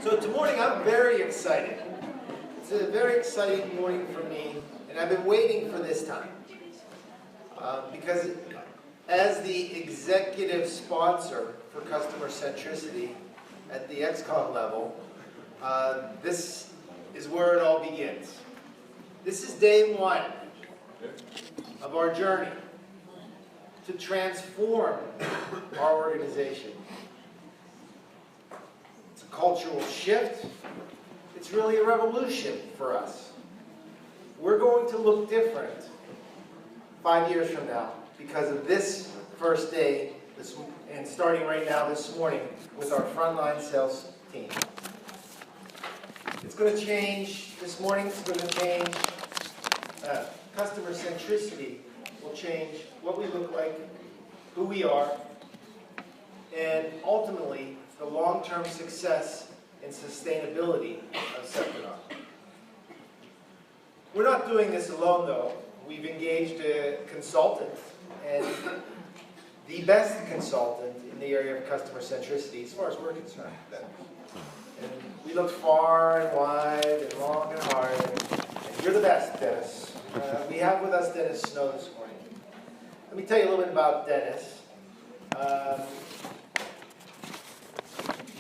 So tomorrow I'm very excited. It's a very exciting morning for me, and I've been waiting for this time. Because as the executive sponsor for customer centricity at the XCOM level, this is where it all begins. This is day one of our journey to transform our organization. It's a cultural shift. It's really a revolution for us. We're going to look different 5 years from now because of this first day, and starting right now this morning with our frontline sales team. It's going to change, this morning it's going to change, customer centricity will change what we look like, who we are, and ultimately the long-term success and sustainability of Septodont. We're not doing this alone though. We've engaged a consultant, and the best consultant in the area of customer centricity as far as we're concerned. And we looked far and wide and long and hard, and you're the best, Dennis. We have with us Dennis Snow this morning. Let me tell you a little bit about Dennis.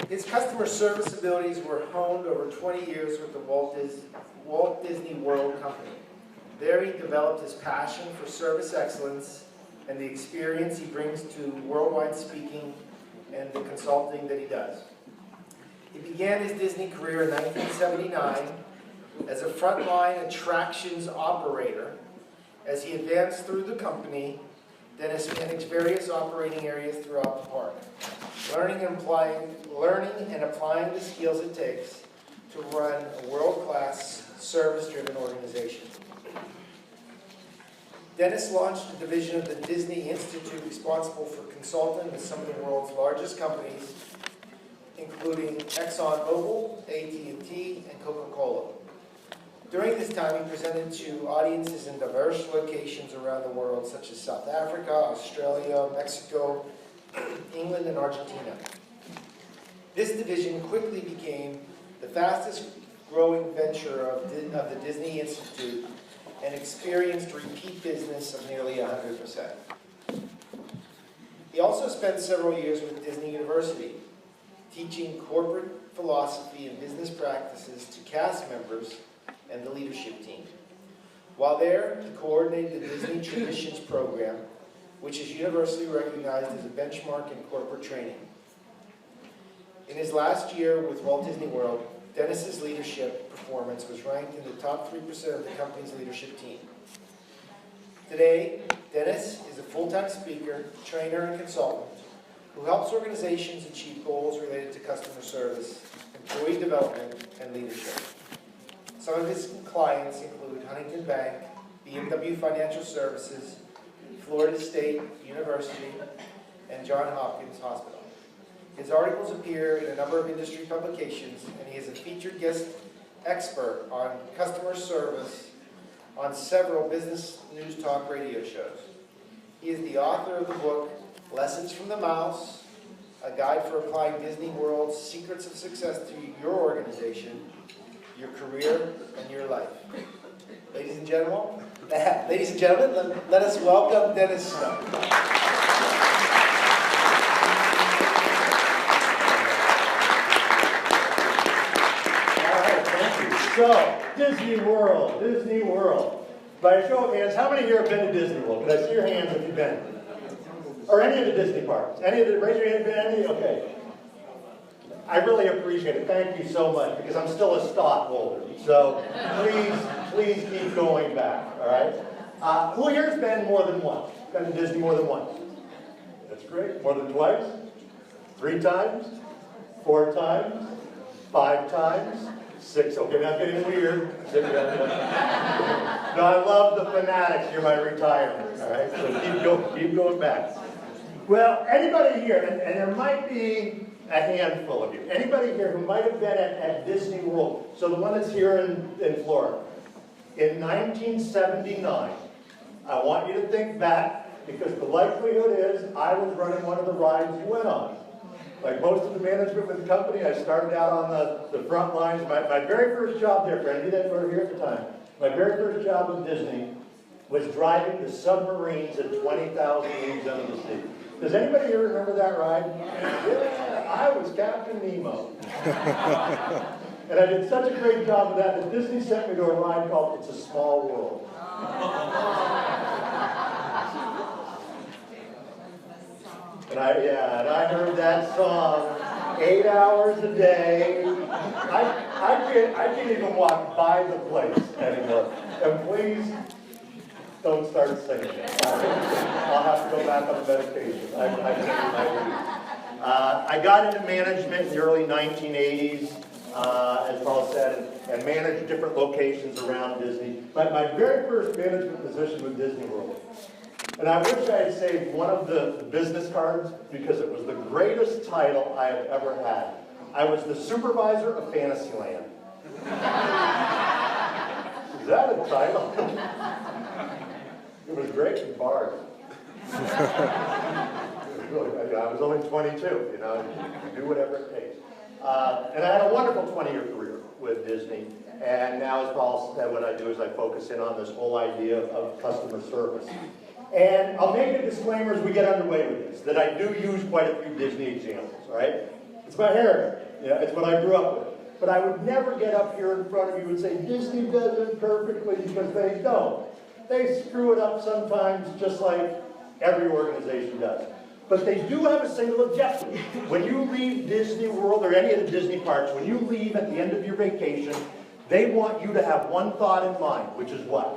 His customer service abilities were honed over 20 years with the Walt Disney World Company. There he developed his passion for service excellence and the experience he brings to worldwide speaking and the consulting that he does. He began his Disney career in 1979 as a frontline attractions operator. As he advanced through the company, Dennis managed various operating areas throughout the park, learning and applying the skills it takes to run a world-class, service-driven organization. Dennis launched a division of the Disney Institute responsible for consulting with some of the world's largest companies, including ExxonMobil, AT&T, and Coca-Cola. During this time, he presented to audiences in diverse locations around the world, such as South Africa, Australia, Mexico, England, and Argentina. This division quickly became the fastest growing venture of the Disney Institute and experienced repeat business of nearly 100%. He also spent several years with Disney University, teaching corporate philosophy and business practices to cast members and the leadership team. While there, he coordinated the Disney Traditions program, which is universally recognized as a benchmark in corporate training. In his last year with Walt Disney World, Dennis's leadership performance was ranked in the top 3% of the company's leadership team. Today, Dennis is a full-time speaker, trainer, and consultant who helps organizations achieve goals related to customer service, employee development, and leadership. Some of his clients include Huntington Bank, BMW Financial Services, Florida State University, and Johns Hopkins Hospital. His articles appear in a number of industry publications, and he is a featured guest expert on customer service on several business news talk radio shows. He is the author of the book, Lessons from the Mouse, a guide for applying Disney World's secrets of success to your organization, your career, and your life. Ladies and gentlemen, let us welcome Dennis Snow. So, Disney World. By a show of hands, how many here have been to Disney World? Can I see your hands if you've been? Or any of the Disney parks? Raise your hand, any? Okay. I really appreciate it. Thank you so much, because I'm still a stockholder. So, please keep going back, all right? Who here has been more than once? Been to Disney more than once? That's great. More than twice? 3 times? 4 times? 5 times? 6, okay, now getting weird. No, I love the fanatics. You're my retirement, all right? So keep going back. Well, anybody here, and there might be a handful of you, anybody here who might have been at Disney World, so the one that's here in Florida, in 1979, I want you to think back, because the likelihood is I was running one of the rides you went on. Like most of the management with the company, I started out on the front lines. My very first job there, for any of you that were here at the time, my very first job with Disney was driving the submarines at 20,000 leagues under the sea. Does anybody here remember that ride? Yeah, I was Captain Nemo. And I did such a great job of that Disney sent me to a ride called It's a Small World. And I heard that song 8 hours a day. I can't even walk by the place anymore. And please don't start singing it. I'll have to go back on the medication. I got into management in the early 1980s, as Paul said, and managed different locations around Disney. My very first management position was Disney World. And I wish I had saved one of the business cards because it was the greatest title I have ever had. I was the supervisor of Fantasyland. Is that a title? It was great in bars. I was only 22, you know, you do whatever it takes. And I had a wonderful 20-year career with Disney. And now, as Paul said, what I do is I focus in on this whole idea of customer service. And I'll make a disclaimer as we get underway with this, that I do use quite a few Disney examples, all right? It's my heritage. You know, it's what I grew up with. But I would never get up here in front of you and say, Disney does it perfectly, because they don't. They screw it up sometimes, just like every organization does. But they do have a single objective. When you leave Disney World or any of the Disney parks, when you leave at the end of your vacation, they want you to have one thought in mind, which is what?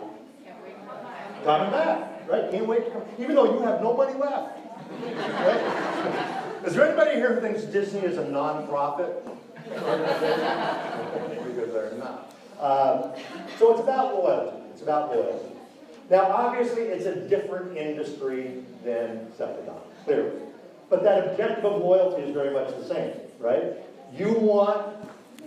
Coming back. Right? Can't wait to come. Even though you have no money left. Right? Is there anybody here who thinks Disney is a non-profit organization? Because they're not. So it's about loyalty. It's about loyalty. Now, obviously, it's a different industry than Septodont, clearly. But that objective of loyalty is very much the same, right? You want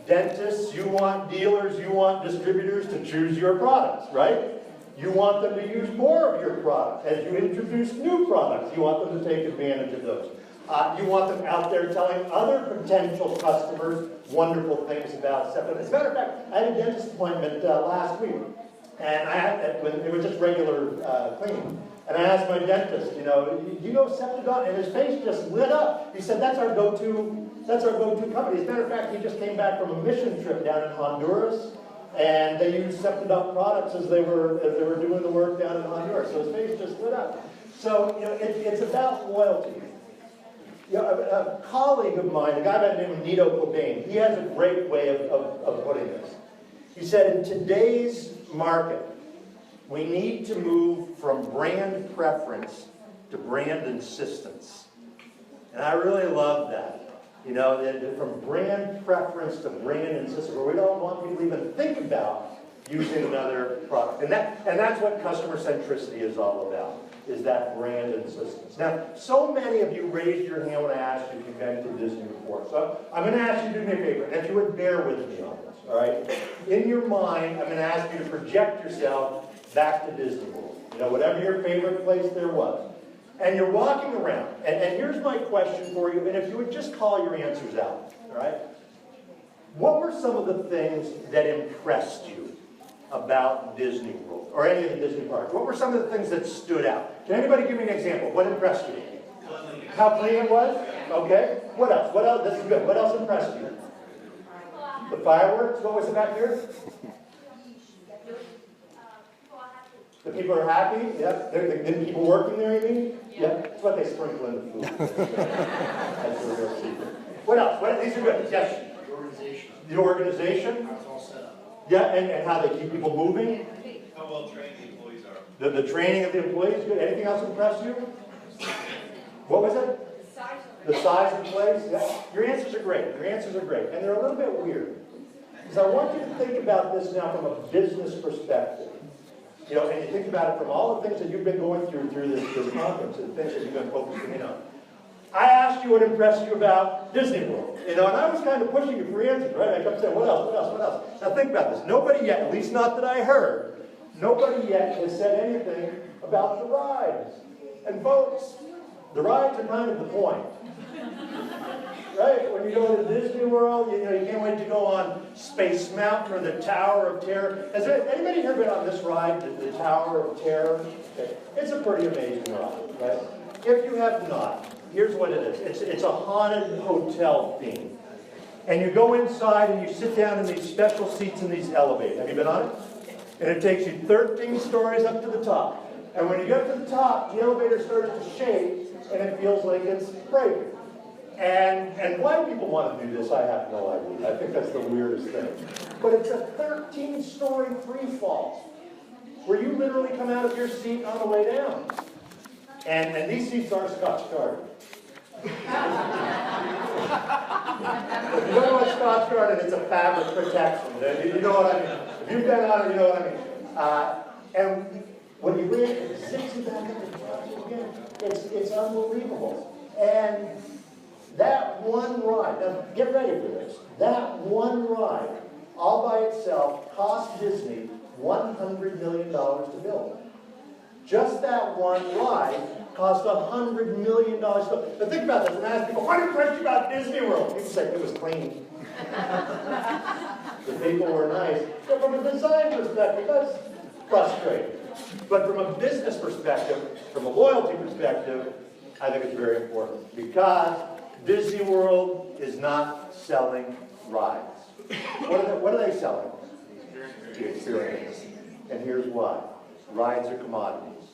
dentists, you want dealers, you want distributors to choose your products, right? You want them to use more of your product. As you introduce new products, you want them to take advantage of those. You want them out there telling other potential customers wonderful things about Septodont. As a matter of fact, I had a dentist appointment last week, and when it was just regular cleaning. And I asked my dentist, you know Septodont? And his face just lit up. He said, that's our go-to company. As a matter of fact, he just came back from a mission trip down in Honduras. And they used Septodont products as they were doing the work down in Honduras. So his face just lit up. So it's about loyalty. A colleague of mine, a guy by the name of Nito Cobain, he has a great way of putting this. He said, in today's market, we need to move from brand preference to brand insistence. And I really love that. You know, from brand preference to brand insistence, where we don't want people to even think about using another product. And that's what customer centricity is all about, is that brand insistence. Now, so many of you raised your hand when I asked you if you've been to Disney before. So I'm going to ask you to do me a favor, and if you would bear with me on this, all right? In your mind, I'm going to ask you to project yourself back to Disney World. You know, whatever your favorite place there was. And you're walking around, and here's my question for you, and if you would just call your answers out, all right? What were some of the things that impressed you about Disney World, or any of the Disney parks? What were some of the things that stood out? Can anybody give me an example? What impressed you? How clean it was? Okay. What else? What else? This is good. What else impressed you? The fireworks? What was it back here? The people are happy? Yep. The people working there, you mean? Yep. That's what they sprinkle in the food. That's the real secret. What else? These are good. Yes? The organization. The organization? How it's all set up. Yeah, and how they keep people moving? How well trained the employees are. The training of the employees? Good. Anything else impress you? What was it? The size of the place? Yeah. Your answers are great. Your answers are great. And they're a little bit weird. Because I want you to think about this now from a business perspective. You know, and you think about it from all the things that you've been going through this conference, and the things that you've been focusing in on. I asked you what impressed you about Disney World, you know, and I was kind of pushing you for answers, right? I kept saying, what else? Now think about this. Nobody yet, at least not that I heard, nobody yet has said anything about the rides. And folks, the rides are kind of the point. right? When you go to Disney World, you can't wait to go on Space Mountain or the Tower of Terror. Has anybody here been on this ride, the Tower of Terror? Okay. It's a pretty amazing ride, right? If you have not, here's what it is. It's a haunted hotel theme. And you go inside and you sit down in these special seats in these elevators. Have you been on it? And it takes you 13 stories up to the top. And when you get to the top, the elevator starts to shake and it feels like it's breaking. And why people want to do this, I have no idea. I think that's the weirdest thing. But it's a 13-story free fall, where you literally come out of your seat on the way down. And these seats are Scotch Guard. If you don't know what Scotch Guard is, it's a fabric protection. You know what I mean? If you've been on it, you know what I mean. And when you read it, it zips you back up and drops you again. It's unbelievable. And that one ride, now get ready for this, that one ride, all by itself, cost Disney $100 million to build. Just that one ride cost $100 million to build. Now think about this, and ask people, what impressed you about Disney World? People say it was clean. The people were nice. But from a design perspective, that's frustrating. But from a business perspective, from a loyalty perspective, I think it's very important. Because Disney World is not selling rides. What are they selling? The experience. And here's why. Rides are commodities.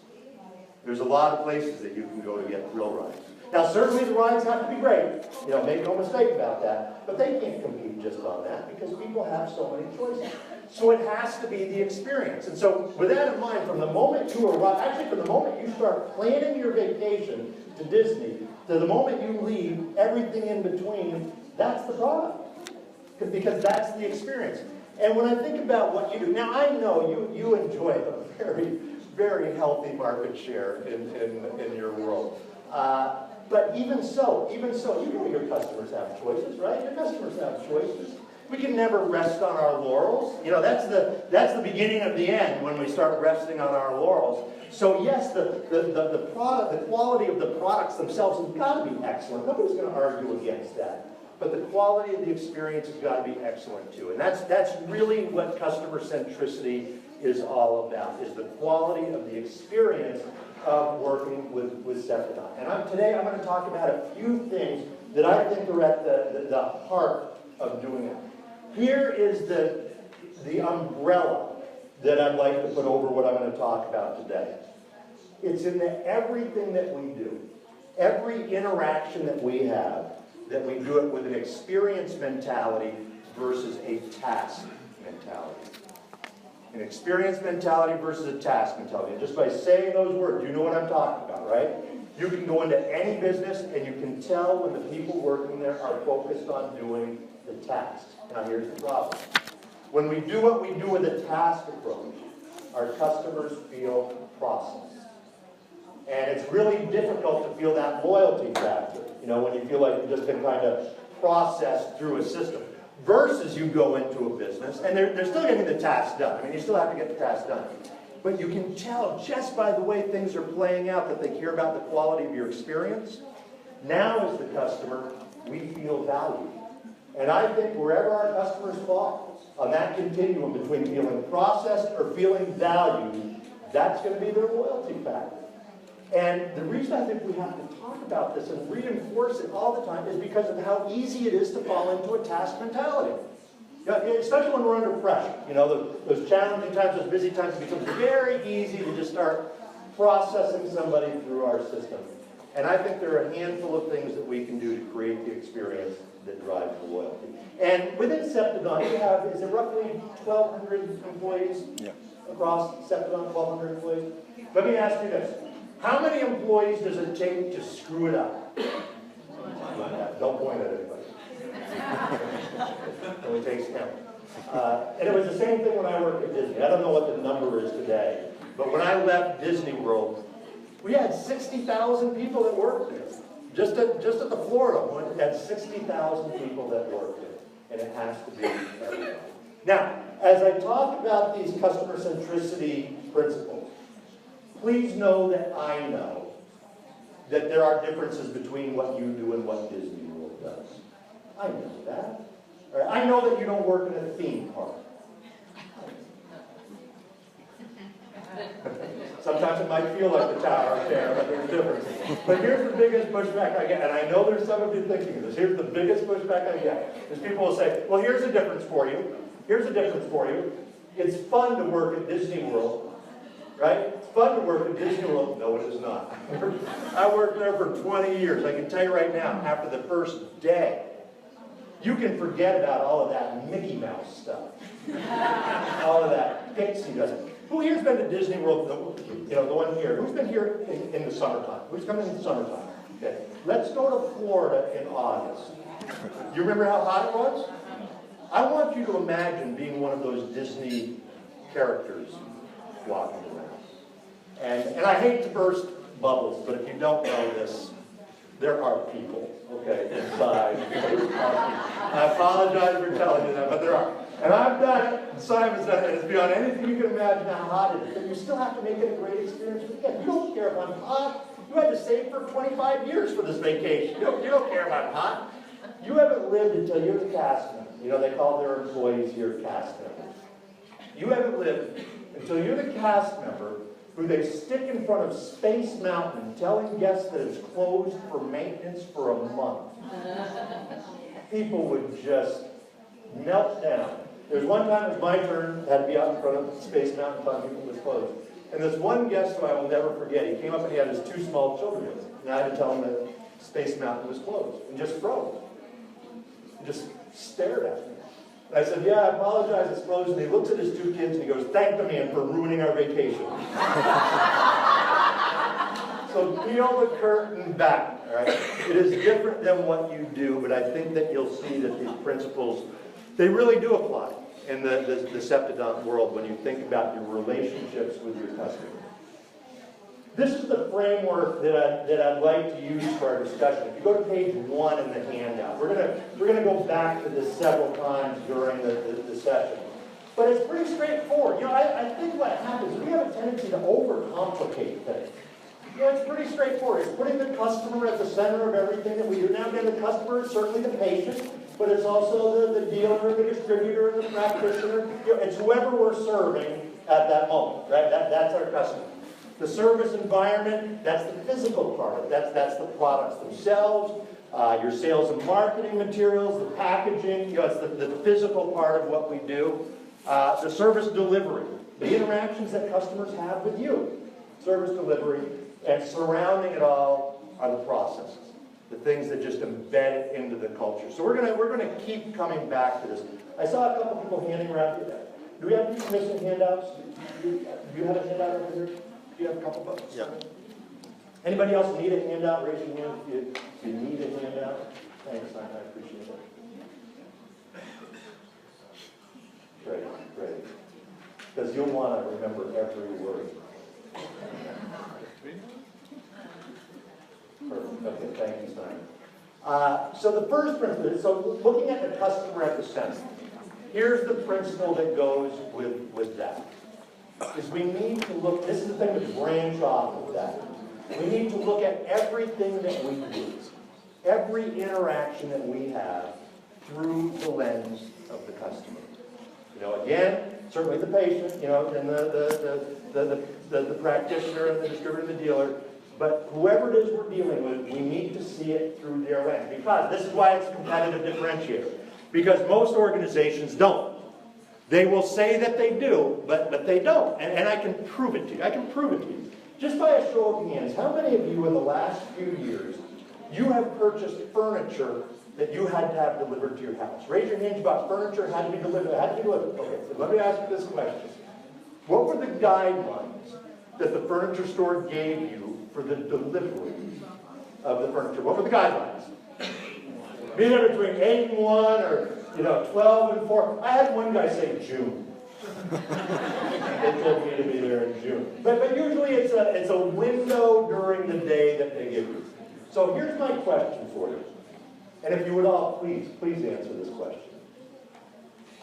There's a lot of places that you can go to get thrill rides. Now, certainly the rides have to be great. Make no mistake about that. But they can't compete just on that because people have so many choices. So it has to be the experience. And so with that in mind, from the moment you arrive, actually from the moment you start planning your vacation to Disney, to the moment you leave, everything in between, that's the product. Because that's the experience. And when I think about what you do, now I know you enjoy a very, very healthy market share in your world. But even so, you know your customers have choices, right? Your customers have choices. We can never rest on our laurels. That's the beginning of the end when we start resting on our laurels. So yes, the product, the quality of the products themselves has got to be excellent. Nobody's going to argue against that. But the quality of the experience has got to be excellent too. And that's really what customer centricity is all about, is the quality of the experience of working with Septodont. And today I'm going to talk about a few things that I think are at the heart of doing it. Here is the umbrella that I'd like to put over what I'm going to talk about today. It's in everything that we do, every interaction that we have, that we do it with an experience mentality versus a task mentality. An experience mentality versus a task mentality. And just by saying those words, you know what I'm talking about, right? You can go into any business and you can tell when the people working there are focused on doing the task. Now here's the problem. When we do what we do with a task approach, our customers feel processed. And it's really difficult to feel that loyalty factor, when you feel like you've just been kind of processed through a system. Versus you go into a business, and they're still getting the task done. I mean, you still have to get the task done. But you can tell just by the way things are playing out that they care about the quality of your experience. Now as the customer, we feel valued. And I think wherever our customers fall on that continuum between feeling processed or feeling valued, that's going to be their loyalty factor. And the reason I think we have to talk about this and reinforce it all the time is because of how easy it is to fall into a task mentality. Especially when we're under pressure. Those challenging times, those busy times, it becomes very easy to just start processing somebody through our system. And I think there are a handful of things that we can do to create the experience that drives the loyalty. And within Septodont, you have, is it roughly 1,200 employees? Yeah. Across Septodont, 1,200 employees? Let me ask you this. How many employees does it take to screw it up? Don't point at anybody. It only takes 10. And it was the same thing when I worked at Disney. I don't know what the number is today. But when I left Disney World, we had 60,000 people that worked there. Just at the Florida one, it had 60,000 people that worked there. And it has to be everybody. Now, as I talk about these customer centricity principles, please know that I know that there are differences between what you do and what Disney World does. I know that. All right, I know that you don't work in a theme park. Sometimes it might feel like the tower of terror, but there's a difference. But here's the biggest pushback I get, and I know there's some of you thinking of this. Here's the biggest pushback I get, is people will say, well, here's the difference for you. Here's the difference for you. It's fun to work at Disney World, right? It's fun to work at Disney World. No, it is not. I worked there for 20 years. I can tell you right now, after the first day, you can forget about all of that Mickey Mouse stuff. All of that pixie dust. Who here's been to Disney World? You know, the one here. Who's been here in the summertime? Who's coming in the summertime? Okay. Let's go to Florida in August. You remember how hot it was? I want you to imagine being one of those Disney characters walking around. And I hate to burst bubbles, but if you don't know this, there are people, okay, inside. I apologize for telling you that, but there are. And I've done it, Simon's done it, it's beyond anything you can imagine how hot it is. But you still have to make it a great experience. But again, you don't care if I'm hot. You had to save for 25 years for this vacation. You don't care if I'm hot. You haven't lived until you're the cast member. You know, they call their employees your cast members. You haven't lived until you're the cast member who they stick in front of Space Mountain telling guests that it's closed for maintenance for a month. People would just melt down. There was one time it was my turn, had to be out in front of Space Mountain telling people it was closed. And this one guest who I will never forget, he came up and he had his 2 small children with him. And I had to tell him that Space Mountain was closed. And just froze. He just stared at me. And I said, yeah, I apologize, it's closed. And he looks at his 2 kids and he goes, thank the man for ruining our vacation. So peel the curtain back, all right? It is different than what you do, but I think that you'll see that these principles, they really do apply in the Septodont world when you think about your relationships with your customers. This is the framework that I'd like to use for our discussion. If you go to page 1 in the handout, we're gonna go back to this several times during the session. But it's pretty straightforward. You know, I think what happens, we have a tendency to overcomplicate things. You know, it's pretty straightforward. It's putting the customer at the center of everything that we do. Now, again, the customer is certainly the patient, but it's also the dealer, the distributor, and the practitioner. You know, it's whoever we're serving at that moment, right? That's our customer. The service environment, that's the physical part of it. That's the products themselves, your sales and marketing materials, the packaging. You know, it's the physical part of what we do. The service delivery, the interactions that customers have with you. Service delivery, and surrounding it all are the processes, the things that just embed it into the culture. So we're gonna keep coming back to this. I saw a couple people handing around. Do we have any missing handouts? Do you have a handout over here? Do you have a couple bucks? Yeah. Anybody else need a handout? Raise your hand if you need a handout. Thanks, I appreciate it. Great. Because you'll want to remember every word. Perfect. Okay, thank you, Simon. So the first principle, so looking at the customer at the center, here's the principle that goes with that. Is we need to look, this is the thing to branch off of that. We need to look at everything that we do, every interaction that we have through the lens of the customer. You know, again, certainly the patient, you know, and the practitioner and the distributor and the dealer, but whoever it is we're dealing with, we need to see it through their lens. Because this is why it's a competitive differentiator. Because most organizations don't. They will say that they do, but they don't. And I can prove it to you. I can prove it to you. Just by a show of hands, how many of you in the last few years, you have purchased furniture that you had to have delivered to your house? Raise your hands about furniture had to be delivered. Okay, so let me ask you this question. What were the guidelines that the furniture store gave you for the delivery of the furniture? What were the guidelines? Be there between 8 and 1 or 12 and 4. I had one guy say June. They told me to be there in June. But usually it's a window during the day that they give you. So here's my question for you. And if you would all please answer this question.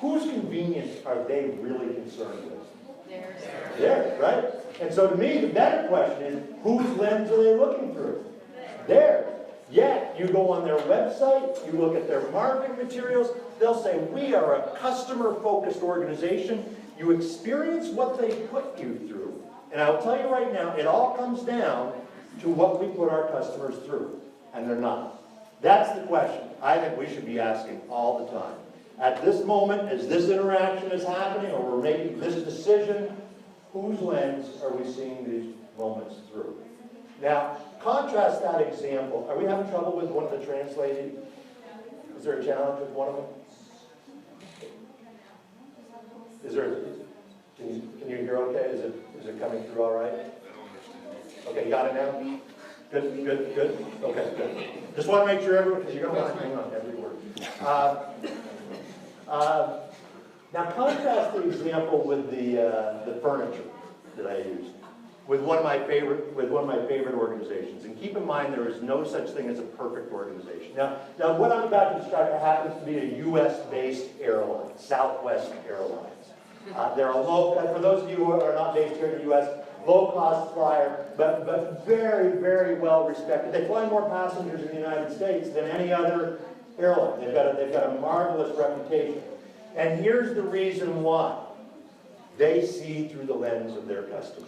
Whose convenience are they really concerned with? Theirs, right? And so to me, the better question is, whose lens are they looking through? Theirs. Yet, you go on their website, you look at their marketing materials, they'll say, we are a customer-focused organization. You experience what they put you through. And I'll tell you right now, it all comes down to what we put our customers through. And they're not. That's the question I think we should be asking all the time. At this moment, as this interaction is happening, or we're making this decision, whose lens are we seeing these moments through? Now, contrast that example. Are we having trouble with one of the translating? Is there a challenge with one of them? Is there? Can you hear okay? Is it coming through all right? Okay, you got it now? Good. Okay, good. Just want to make sure everyone, because you don't want to hang on every word. Now contrast the example with the furniture that I used with one of my favorite organizations. And keep in mind, there is no such thing as a perfect organization. Now what I'm about to describe happens to be a U.S.-based airline, Southwest Airlines. They're a for those of you who are not based here in the U.S., low-cost flyer, but very, very well respected. They fly more passengers in the United States than any other airline. They've got a marvelous reputation. And here's the reason why. They see through the lens of their customer.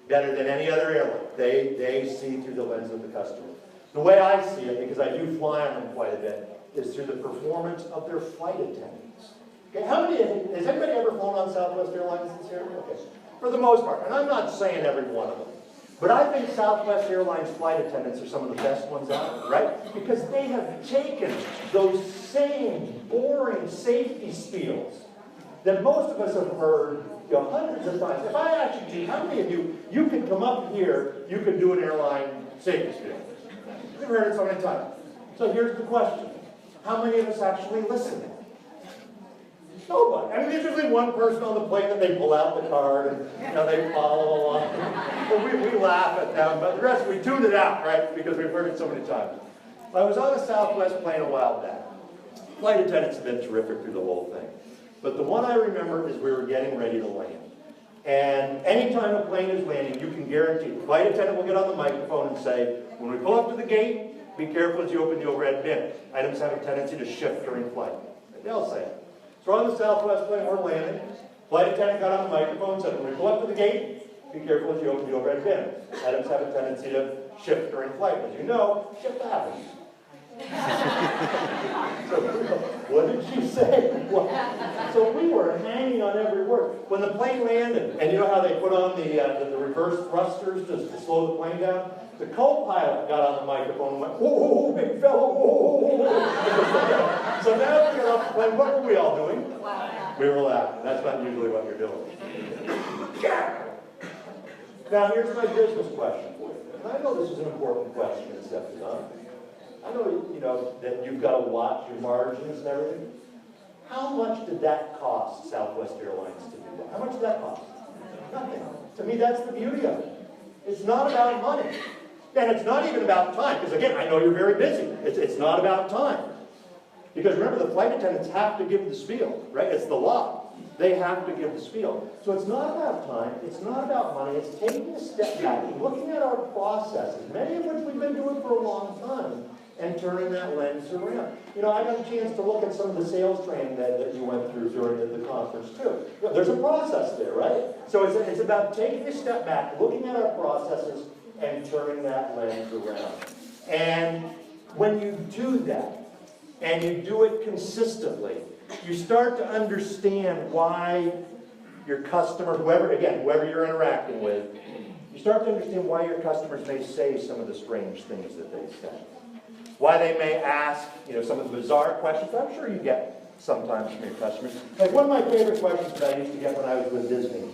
Better than any other airline. They see through the lens of the customer. The way I see it, because I do fly on them quite a bit, is through the performance of their flight attendants. Okay, has anybody ever flown on Southwest Airlines this year? Okay. For the most part, and I'm not saying every one of them, but I think Southwest Airlines flight attendants are some of the best ones out there, right? Because they have taken those same boring safety spiels that most of us have heard hundreds of times. If I asked you, how many of you could come up here, you could do an airline safety spiel? You've heard it so many times. So here's the question. How many of us actually listen? Nobody. I mean, there's usually one person on the plane that they pull out the card and they follow along. But we laugh at them, but the rest we tune it out, right? Because we've heard it so many times. I was on a Southwest plane a while back. Flight attendants have been terrific through the whole thing. But the one I remember is we were getting ready to land. And anytime a plane is landing, you can guarantee the flight attendant will get on the microphone and say, when we pull up to the gate, be careful as you open the overhead bin. Items have a tendency to shift during flight. They'll say it. So on the Southwest plane, we're landing. Flight attendant got on the microphone and said, when we pull up to the gate, be careful as you open the overhead bin. Items have a tendency to shift during flight. As you know, shift happens. So, what did she say? So we were hanging on every word. When the plane landed, and you know how they put on the reverse thrusters to slow the plane down? The co-pilot got on the microphone and went, whoa, big fellow, whoa. So now we got off the plane, what were we all doing? We were laughing. That's not usually what you're doing. Now here's my business question for you. And I know this is an important question in Septodont. I know, that you've got to watch your margins and everything. How much did that cost Southwest Airlines to do that? How much did that cost? Nothing. To me, that's the beauty of it. It's not about money. And it's not even about time, because again, I know you're very busy. It's not about time. Because remember, the flight attendants have to give the spiel, right? It's the law. They have to give the spiel. So it's not about time, it's not about money, it's taking a step back and looking at our processes, many of which we've been doing for a long time, and turning that lens around. I got a chance to look at some of the sales training that you went through during the conference too. There's a process there, right? So it's about taking a step back, looking at our processes, and turning that lens around. And when you do that, and you do it consistently, you start to understand why your customer, whoever you're interacting with, you start to understand why your customers may say some of the strange things that they say. Why they may ask, some of the bizarre questions that I'm sure you get sometimes from your customers. Like one of my favorite questions that I used to get when I was with Disney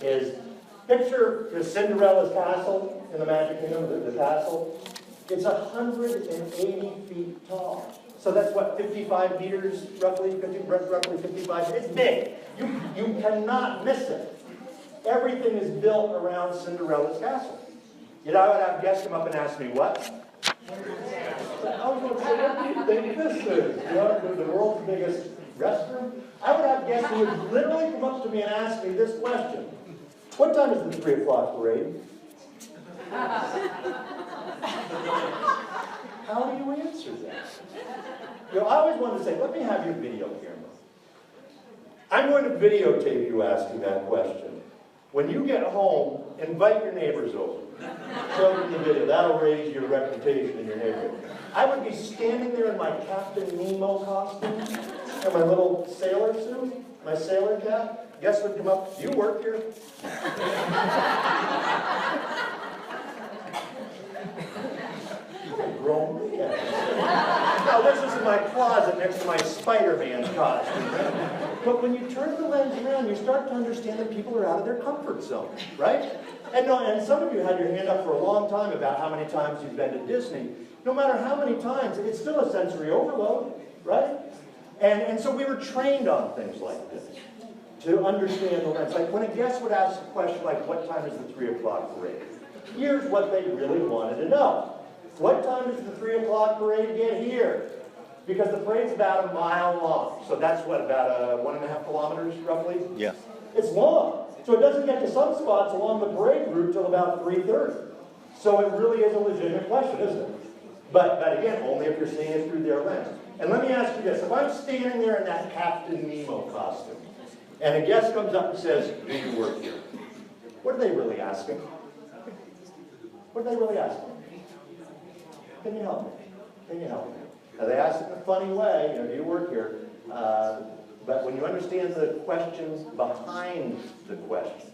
is, picture Cinderella's castle in the Magic Kingdom, the castle. It's 180 feet tall. So that's what, 55 meters, roughly 55. It's big. You cannot miss it. Everything is built around Cinderella's castle. I would have guests come up and ask me, what? I was going to say, what do you think this is? The world's biggest restroom? I would have guests who would literally come up to me and ask me this question. What time is the 3 o'clock parade? How do you answer that? You know, I always wanted to say, let me have your video camera. I'm going to videotape you asking that question. When you get home, invite your neighbors over. Show them the video. That'll raise your reputation in your neighborhood. I would be standing there in my Captain Nemo costume and my little sailor suit, my sailor cap. Guest would come up, you work here? I'm a grown man. No, this is in my closet next to my Spider-Man costume. But when you turn the lens around, you start to understand that people are out of their comfort zone, right? And some of you had your hand up for a long time about how many times you've been to Disney. No matter how many times, it's still a sensory overload, right? And so we were trained on things like this to understand the lens. Like when a guest would ask a question like, what time is the 3 o'clock parade? Here's what they really wanted to know. What time does the 3 o'clock parade get here? Because the parade's about a mile long. So that's what, about 1.5 kilometers roughly? Yeah. It's long. So it doesn't get to some spots along the parade route till about 3:30. So it really is a legitimate question, isn't it? But again, only if you're seeing it through their lens. And let me ask you this. If I'm standing there in that Captain Nemo costume, and a guest comes up and says, do you work here? What are they really asking? What are they really asking? Can you help me? Can you help me? Now they ask it in a funny way, do you work here? But when you understand the questions behind the question,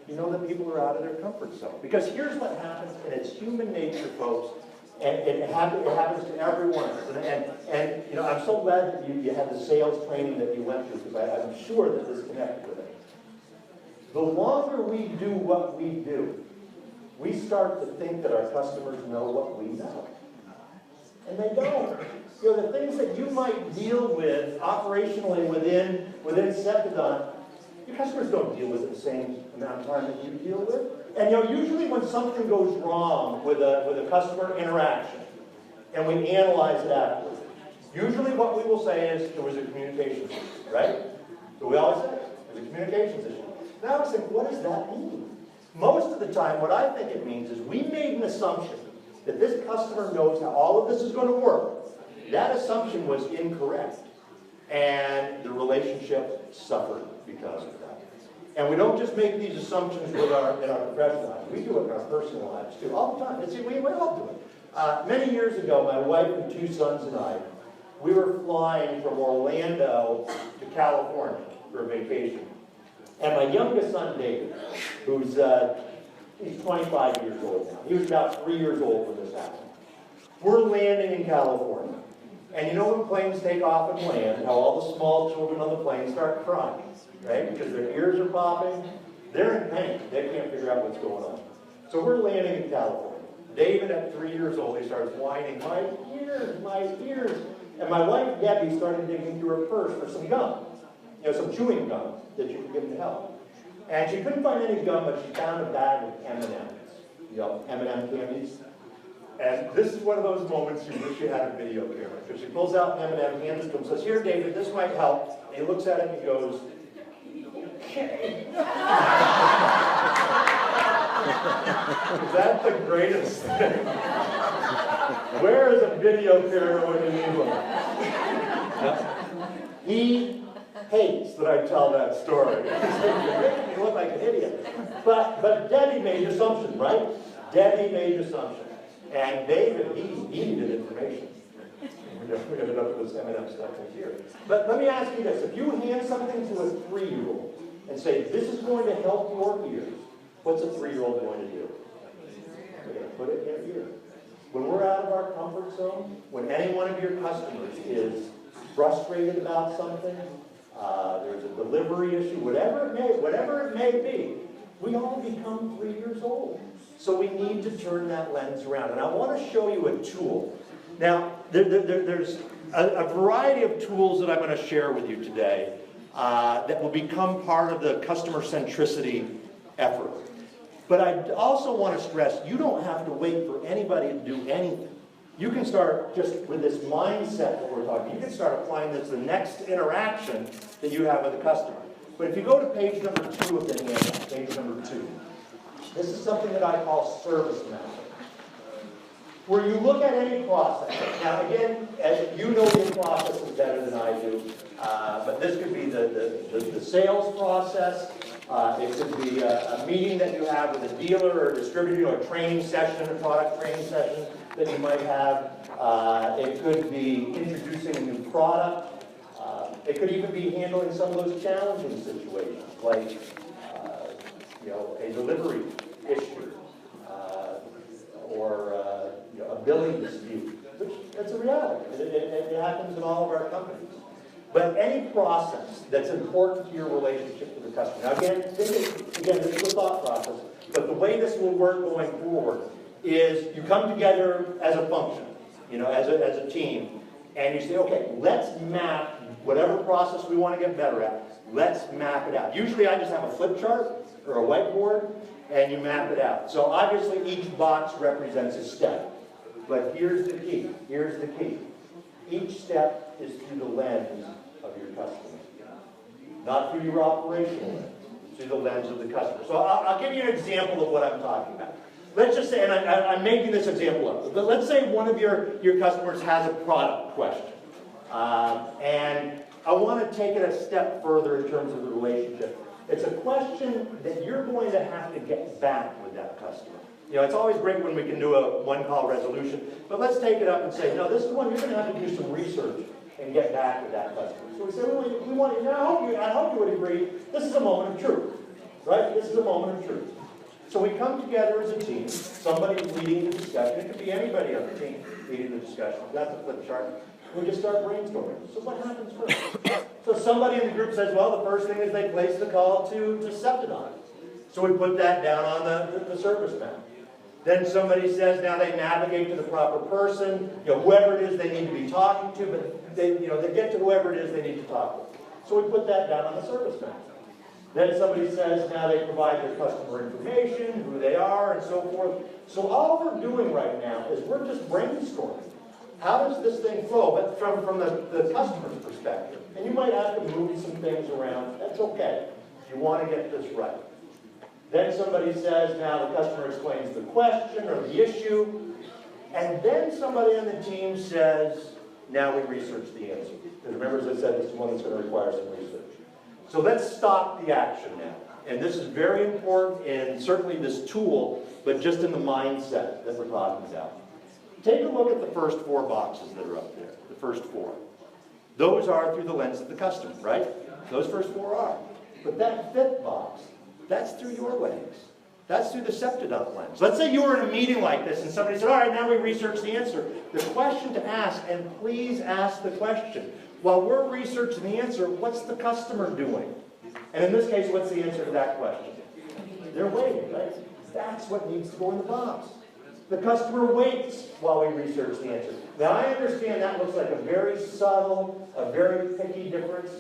you know that people are out of their comfort zone. Because here's what happens, and it's human nature, folks, and it happens to every one of us. And I'm so glad that you had the sales training that you went through, because I'm sure that this connected with it. The longer we do what we do, we start to think that our customers know what we know. And they don't. The things that you might deal with operationally within Septodont, your customers don't deal with it the same amount of time that you deal with. And usually when something goes wrong with a customer interaction, and we analyze it afterwards, usually what we will say is there was a communications issue, right? So we always say there's a communications issue. Now I say, what does that mean? Most of the time, what I think it means is we made an assumption that this customer knows how all of this is going to work. That assumption was incorrect, and the relationship suffered because of that. And we don't just make these assumptions in our professional lives. We do it in our personal lives too, all the time. We all do it. Many years ago, my wife and 2 sons and I, we were flying from Orlando to California for a vacation. And my youngest son, David, who's he's 25 years old now. He was about 3 years old when this happened. We're landing in California. And you know when planes take off and land, how all the small children on the plane start crying, right? Because their ears are popping. They're in panic. They can't figure out what's going on. So we're landing in California. David, at 3 years old, he starts whining, my ears, my ears. And my wife, Debbie, started digging through her purse for some gum. Some chewing gum that you could give him to help. And she couldn't find any gum, but she found a bag of M&Ms. M&M candies. And this is one of those moments you wish you had a video camera. Because she pulls out an M&M, hands it to him, says, here, David, this might help. And he looks at it and he goes, okay. Is that the greatest thing? Where is a video camera when you need one? He hates that I tell that story. You're making me look like an idiot. But Debbie made the assumption, right? Debbie made the assumption. And David, he needed information. We ended up with this M&M stuff in here. But let me ask you this. If you hand something to a 3-year-old and say, this is going to help your ears, what's a 3-year-old going to do? They're going to put it in your ear. When we're out of our comfort zone, when any one of your customers is frustrated about something, there's a delivery issue, whatever it may be, we all become 3 years old. So we need to turn that lens around. And I want to show you a tool. Now, there's a variety of tools that I'm going to share with you today that will become part of the customer centricity effort. But I also want to stress, you don't have to wait for anybody to do anything. You can start just with this mindset that we're talking. You can start applying this to the next interaction that you have with a customer. But if you go to page number 2 of the handout, page number 2, this is something that I call service mapping. where you look at any process. Now again, as you know your processes better than I do, but this could be the sales process. It could be a meeting that you have with a dealer or a distributor, a training session, a product training session that you might have. It could be introducing a new product. It could even be handling some of those challenging situations, like a delivery issue or a billing dispute. Which that's a reality. It happens in all of our companies. But any process that's important to your relationship with the customer. Now again, this is a thought process, but the way this will work going forward is you come together as a function, as a team, and you say, okay, let's map whatever process we want to get better at, let's map it out. Usually I just have a flip chart or a whiteboard, and you map it out. So obviously each box represents a step. But here's the key. Here's the key. Each step is through the lens of your customer. Not through your operational lens. It's through the lens of the customer. So I'll give you an example of what I'm talking about. Let's just say, and I'm making this example up, but let's say one of your customers has a product question. And I want to take it a step further in terms of the relationship. It's a question that you're going to have to get back with that customer. It's always great when we can do a one-call resolution, but let's take it up and say, no, this is one you're going to have to do some research and get back with that customer. So we say, well, we want you, I hope you would agree, this is a moment of truth, right? This is a moment of truth. So we come together as a team, somebody leading the discussion, it could be anybody on the team leading the discussion, that's a flip chart. We just start brainstorming. So what happens first? So somebody in the group says, well, the first thing is they place the call to Septodont. So we put that down on the service map. Then somebody says, now they navigate to the proper person, whoever it is they need to be talking to, but they get to whoever it is they need to talk to. So we put that down on the service map. Then somebody says, now they provide their customer information, who they are, and so forth. So all we're doing right now is we're just brainstorming. How does this thing flow? But from the customer's perspective. And you might have to move some things around. That's okay. You want to get this right. Then somebody says, now the customer explains the question or the issue. And then somebody on the team says, now we research the answer. Because remember, as I said, this is one that's going to require some research. So let's stop the action now. And this is very important in certainly this tool, but just in the mindset that we're talking about. Take a look at the first 4 boxes that are up there, the first 4. Those are through the lens of the customer, right? Those first 4 are. But that 5th box, that's through your lens. That's through the Septodont lens. Let's say you were in a meeting like this and somebody said, all right, now we research the answer. The question to ask, and please ask the question. While we're researching the answer, what's the customer doing? And in this case, what's the answer to that question? They're waiting, right? That's what needs to go in the box. The customer waits while we research the answer. Now, I understand that looks like a very subtle, a very picky difference.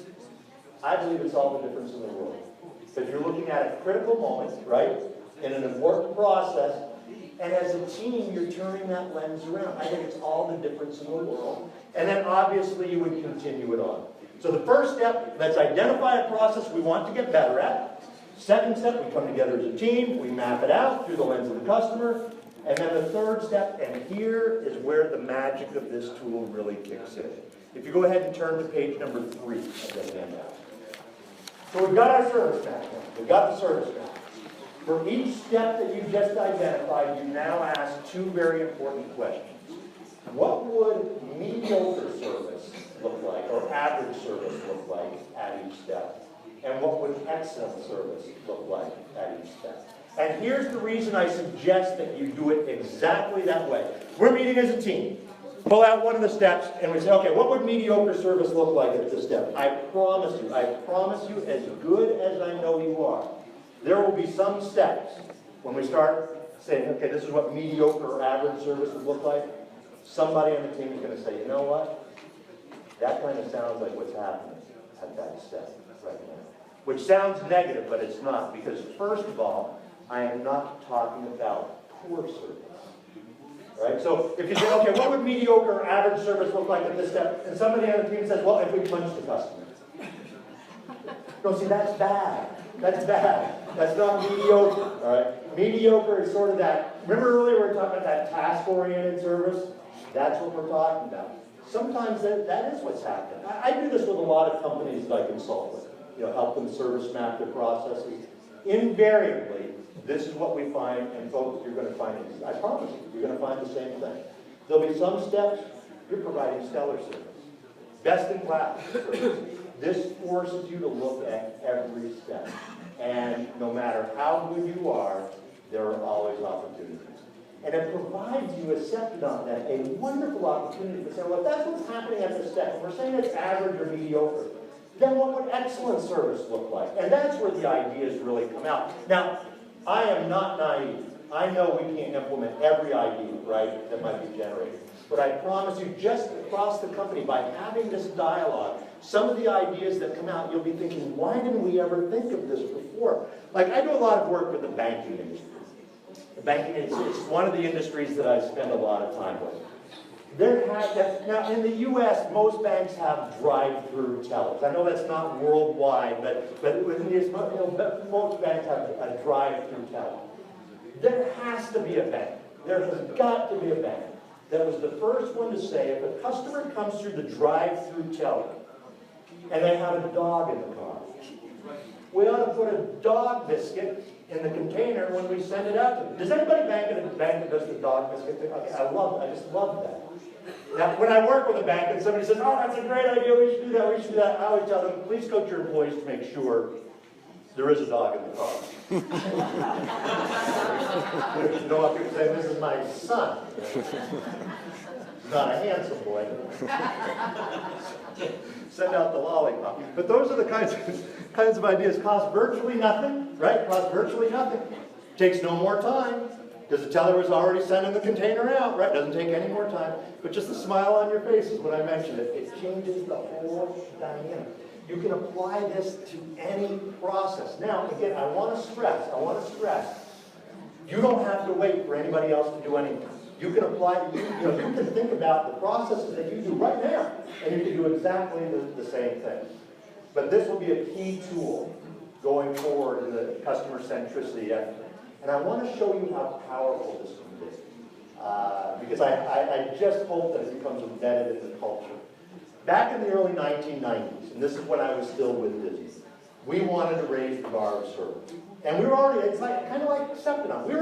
I believe it's all the difference in the world. Because you're looking at a critical moment, right, in an important process, and as a team, you're turning that lens around. I think it's all the difference in the world. And then, obviously, you would continue it on. So the first step, let's identify a process we want to get better at. Second step, we come together as a team, we map it out through the lens of the customer. And then the third step, and here is where the magic of this tool really kicks in. If you go ahead and turn to page number 3 of this handout. So we've got our service map now. We've got the service map. For each step that you just identified, you now ask 2 very important questions. What would mediocre service look like, or average service look like at each step? And what would excellent service look like at each step? And here's the reason I suggest that you do it exactly that way. We're meeting as a team. Pull out one of the steps and we say, okay, what would mediocre service look like at this step? I promise you, as good as I know you are, there will be some steps when we start saying, okay, this is what mediocre or average service would look like. Somebody on the team is going to say, you know what? That kind of sounds like what's happening at that step right now. Which sounds negative, but it's not. Because first of all, I am not talking about poor service. Right? So if you say, okay, what would mediocre or average service look like at this step? And somebody on the team says, well, if we punch the customer. No, see, that's bad. That's bad. That's not mediocre, all right? Mediocre is sort of that, remember earlier we were talking about that task-oriented service? That's what we're talking about. Sometimes that is what's happening. I do this with a lot of companies that I consult with, help them service map their processes. Invariably, this is what we find, and folks, you're going to find it. I promise you, you're going to find the same thing. There'll be some steps, you're providing stellar service. Best in class service. This forces you to look at every step. And no matter how good you are, there are always opportunities. And it provides you, as Septodont, then a wonderful opportunity to say, well, if that's what's happening at this step, and we're saying it's average or mediocre, then what would excellent service look like? And that's where the ideas really come out. Now, I am not naive. I know we can't implement every idea, right, that might be generated. But I promise you, just across the company, by having this dialogue, some of the ideas that come out, you'll be thinking, why didn't we ever think of this before? Like, I do a lot of work with the banking industry. The banking industry is one of the industries that I spend a lot of time with. Now, in the U.S., most banks have drive-through tellers. I know that's not worldwide, but most banks have a drive-through teller. There has to be a bank. There has got to be a bank that was the first one to say, if a customer comes through the drive-through teller and they have a dog in the car, we ought to put a dog biscuit in the container when we send it out to them. Does anybody bank at a bank that does the dog biscuit thing? Okay, I just love that. Now, when I work with a bank and somebody says, oh, that's a great idea, we should do that, I always tell them, please coach your employees to make sure there is a dog in the car. You know what people say, this is my son. He's not a handsome boy. Send out the lollipop. But those are the kinds of ideas. Cost virtually nothing, right? Cost virtually nothing. Takes no more time, because the teller was already sending the container out, right? Doesn't take any more time. But just the smile on your face is what I mentioned. It changes the whole dynamic. You can apply this to any process. Now, again, I want to stress, you don't have to wait for anybody else to do anything. You can apply, you can think about the processes that you do right now, and you can do exactly the same thing. But this will be a key tool going forward in the customer centricity effort. And I want to show you how powerful this can be. Because I just hope that it becomes embedded in the culture. Back in the early 1990s, and this is when I was still with Disney, we wanted to raise the bar of service. And we were already, it's kind of like Septodont. We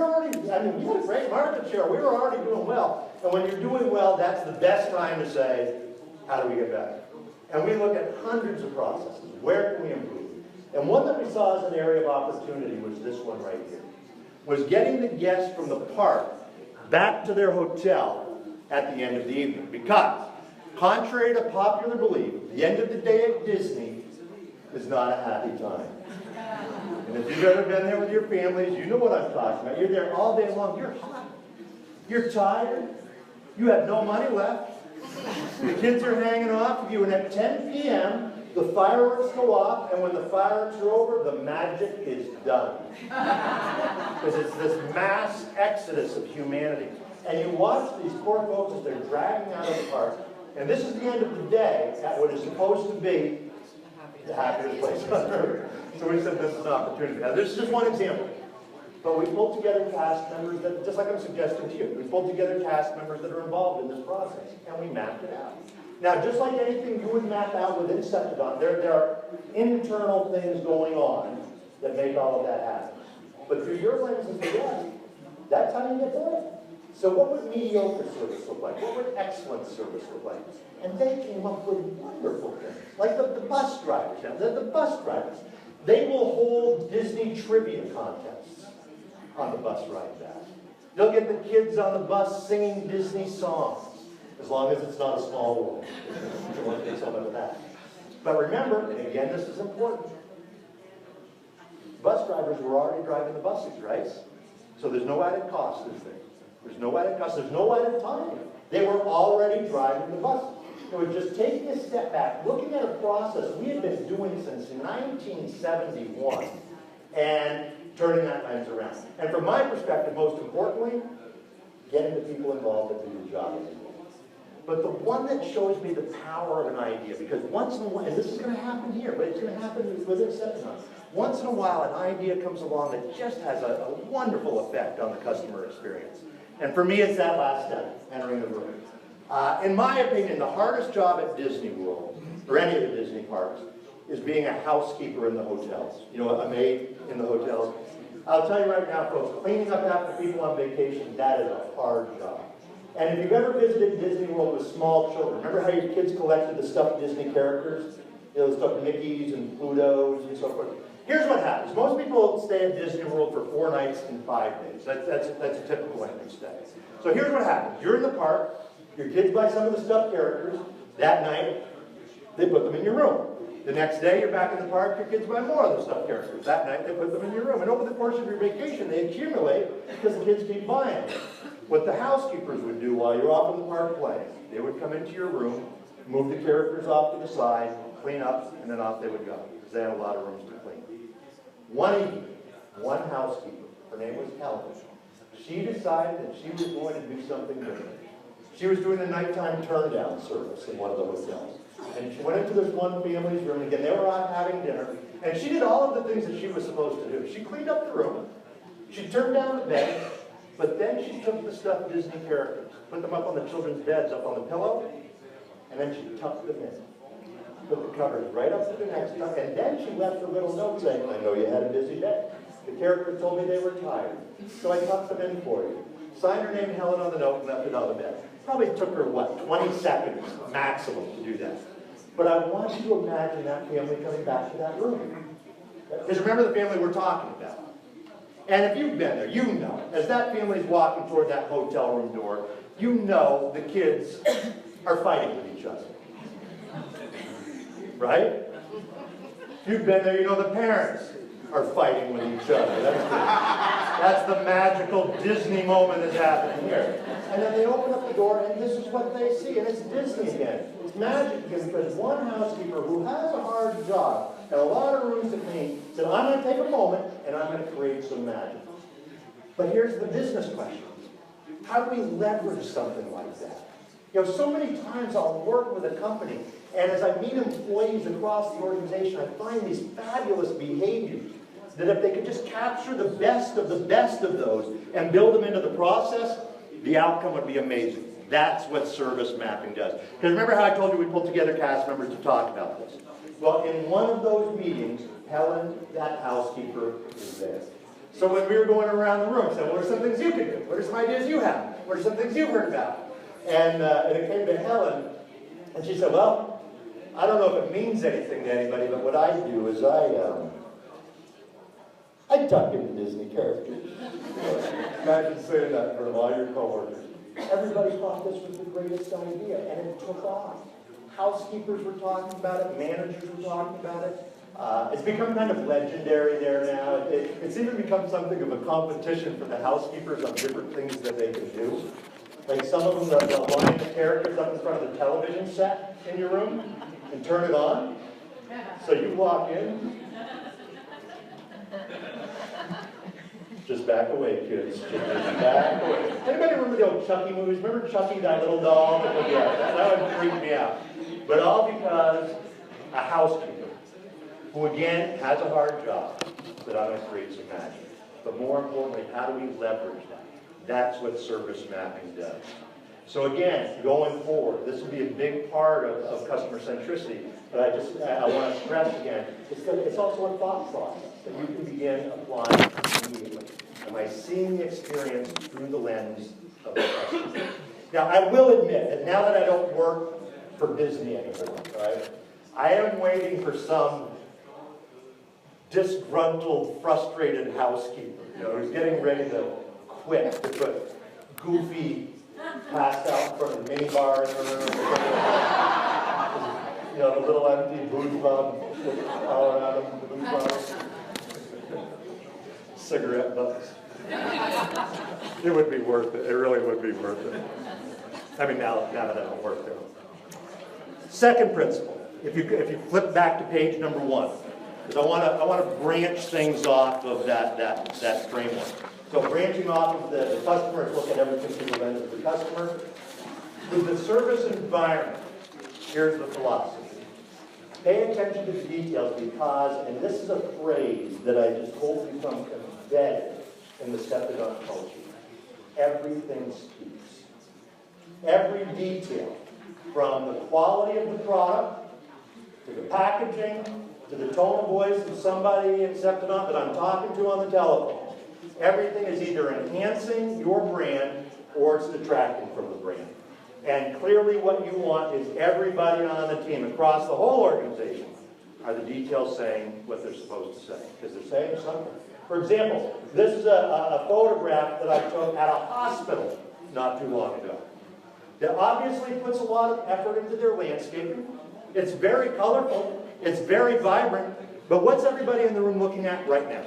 had a great market share. We were already doing well. And when you're doing well, that's the best time to say, how do we get better? And we look at hundreds of processes. Where can we improve? And one that we saw as an area of opportunity was this one right here. Was getting the guests from the park back to their hotel at the end of the evening. Because, contrary to popular belief, the end of the day at Disney is not a happy time. And if you've ever been there with your families, you know what I'm talking about. You're there all day long. You're hot. You're tired. You have no money left. The kids are hanging off of you. And at 10 p.m., the fireworks go off. And when the fireworks are over, the magic is done. Because it's this mass exodus of humanity. And you watch these poor folks as they're dragging out of the park. And this is the end of the day at what is supposed to be the happiest place on earth. So we said this is an opportunity. Now, this is just one example. But we pulled together cast members that, just like I'm suggesting to you, we pulled together cast members that are involved in this process, and we mapped it out. Now, just like anything you would map out within Septodont, there are internal things going on that make all of that happen. But through your lens as the guest, that's how you get there. So what would mediocre service look like? What would excellent service look like? And they came up with wonderful things, like the bus drivers. Now, the bus drivers, they will hold Disney trivia contests on the bus ride back. They'll get the kids on the bus singing Disney songs, as long as it's not a small world. You want to get some of that. But remember, and again, this is important, bus drivers were already driving the buses, right? So there's no added cost, is there? There's no added cost. There's no added time. They were already driving the buses. It was just taking a step back, looking at a process we had been doing since 1971, and turning that lens around. And from my perspective, most importantly, getting the people involved that do the job. But the one that shows me the power of an idea, because once in a while, and this is going to happen here, but it's going to happen within Septodont. Once in a while, an idea comes along that just has a wonderful effect on the customer experience. And for me, it's that last step, entering the room. In my opinion, the hardest job at Disney World, or any of the Disney parks, is being a housekeeper in the hotels. You know, a maid in the hotels. I'll tell you right now, folks, cleaning up after people on vacation, that is a hard job. And if you've ever visited Disney World with small children, remember how your kids collected the stuffed Disney characters? You know, the stuffed Mickeys and Plutos and so forth. Here's what happens. Most people stay at Disney World for 4 nights and 5 days. That's a typical entry stay. So here's what happens. You're in the park. Your kids buy some of the stuffed characters. That night, they put them in your room. The next day, you're back in the park. Your kids buy more of the stuffed characters. That night, they put them in your room. And over the course of your vacation, they accumulate because the kids keep buying them. What the housekeepers would do while you're off in the park playing, they would come into your room, move the characters off to the side, clean up, and then off they would go, because they had a lot of rooms to clean. One evening, one housekeeper, her name was Helen, she decided that she was going to do something different. She was doing a nighttime turn-down service in one of the hotels. And she went into this one family's room, again, they were out having dinner, and she did all of the things that she was supposed to do. She cleaned up the room, she turned down the bed, but then she took the stuffed Disney characters, put them up on the children's beds, up on the pillow, and then she tucked them in. Put the covers right up to the next tuck, and then she left a little note saying, I know you had a busy day. The character told me they were tired, so I tucked them in for you. Signed her name Helen on the note and left it on the bed. Probably took her, what, 20 seconds maximum to do that. But I want you to imagine that family coming back to that room. Because remember the family we're talking about. And if you've been there, you know, as that family's walking toward that hotel room door, you know the kids are fighting with each other. Right? If you've been there, you know the parents are fighting with each other. That's the magical Disney moment that's happening here. And then they open up the door, and this is what they see. And it's Disney again. It's magic because one housekeeper who has a hard job and a lot of rooms to clean said, I'm going to take a moment, and I'm going to create some magic. But here's the business question. How do we leverage something like that? You know, so many times I'll work with a company, and as I meet employees across the organization, I find these fabulous behaviors that if they could just capture the best of those and build them into the process, the outcome would be amazing. That's what service mapping does. Because remember how I told you we pulled together cast members to talk about this? Well, in one of those meetings, Helen, that housekeeper, is there. So when we were going around the room, I said, what are some things you can do? What are some ideas you have? What are some things you've heard about? And it came to Helen, and she said, well, I don't know if it means anything to anybody, but what I do is I tuck into Disney characters. Imagine saying that for all your coworkers. Everybody thought this was the greatest idea, and it took off. Housekeepers were talking about it, managers were talking about it. It's become kind of legendary there now. It's even become something of a competition for the housekeepers on different things that they can do. Like some of them, they'll line the characters up in front of the television set in your room and turn it on. So you walk in. Just back away, kids. Just back away. Anybody remember the old Chucky movies? Remember Chucky, that little doll? Yeah, that would freak me out. But all because a housekeeper, who again has a hard job, said, I'm going to create some magic. But more importantly, how do we leverage that? That's what service mapping does. So again, going forward, this will be a big part of customer centricity, but I want to stress again, it's also a thought process that you can begin applying immediately. Am I seeing the experience through the lens of the customer? Now, I will admit that now that I don't work for Disney anymore, right, I am waiting for some disgruntled, frustrated housekeeper, who's getting ready to quit, to put goofy passed out in front of the minibar in the room. The little empty booze club all around them, the booze club. Cigarette butts. It would be worth it. It really would be worth it. I mean, now that I don't work there. Second principle. If you flip back to page number 1, because I want to branch things off of that framework. So branching off of the customer, look at everything through the lens of the customer. With the service environment, here's the philosophy. Pay attention to the details because, and this is a phrase that I just hope becomes embedded in the Septodont culture, everything speaks. Every detail, from the quality of the product, to the packaging, to the tone of voice of somebody in Septodont that I'm talking to on the telephone, everything is either enhancing your brand or it's detracting from the brand. And clearly what you want is everybody on the team, across the whole organization, are the details saying what they're supposed to say, because they're saying something. For example, this is a photograph that I took at a hospital not too long ago. That obviously puts a lot of effort into their landscaping. It's very colorful, it's very vibrant, but what's everybody in the room looking at right now?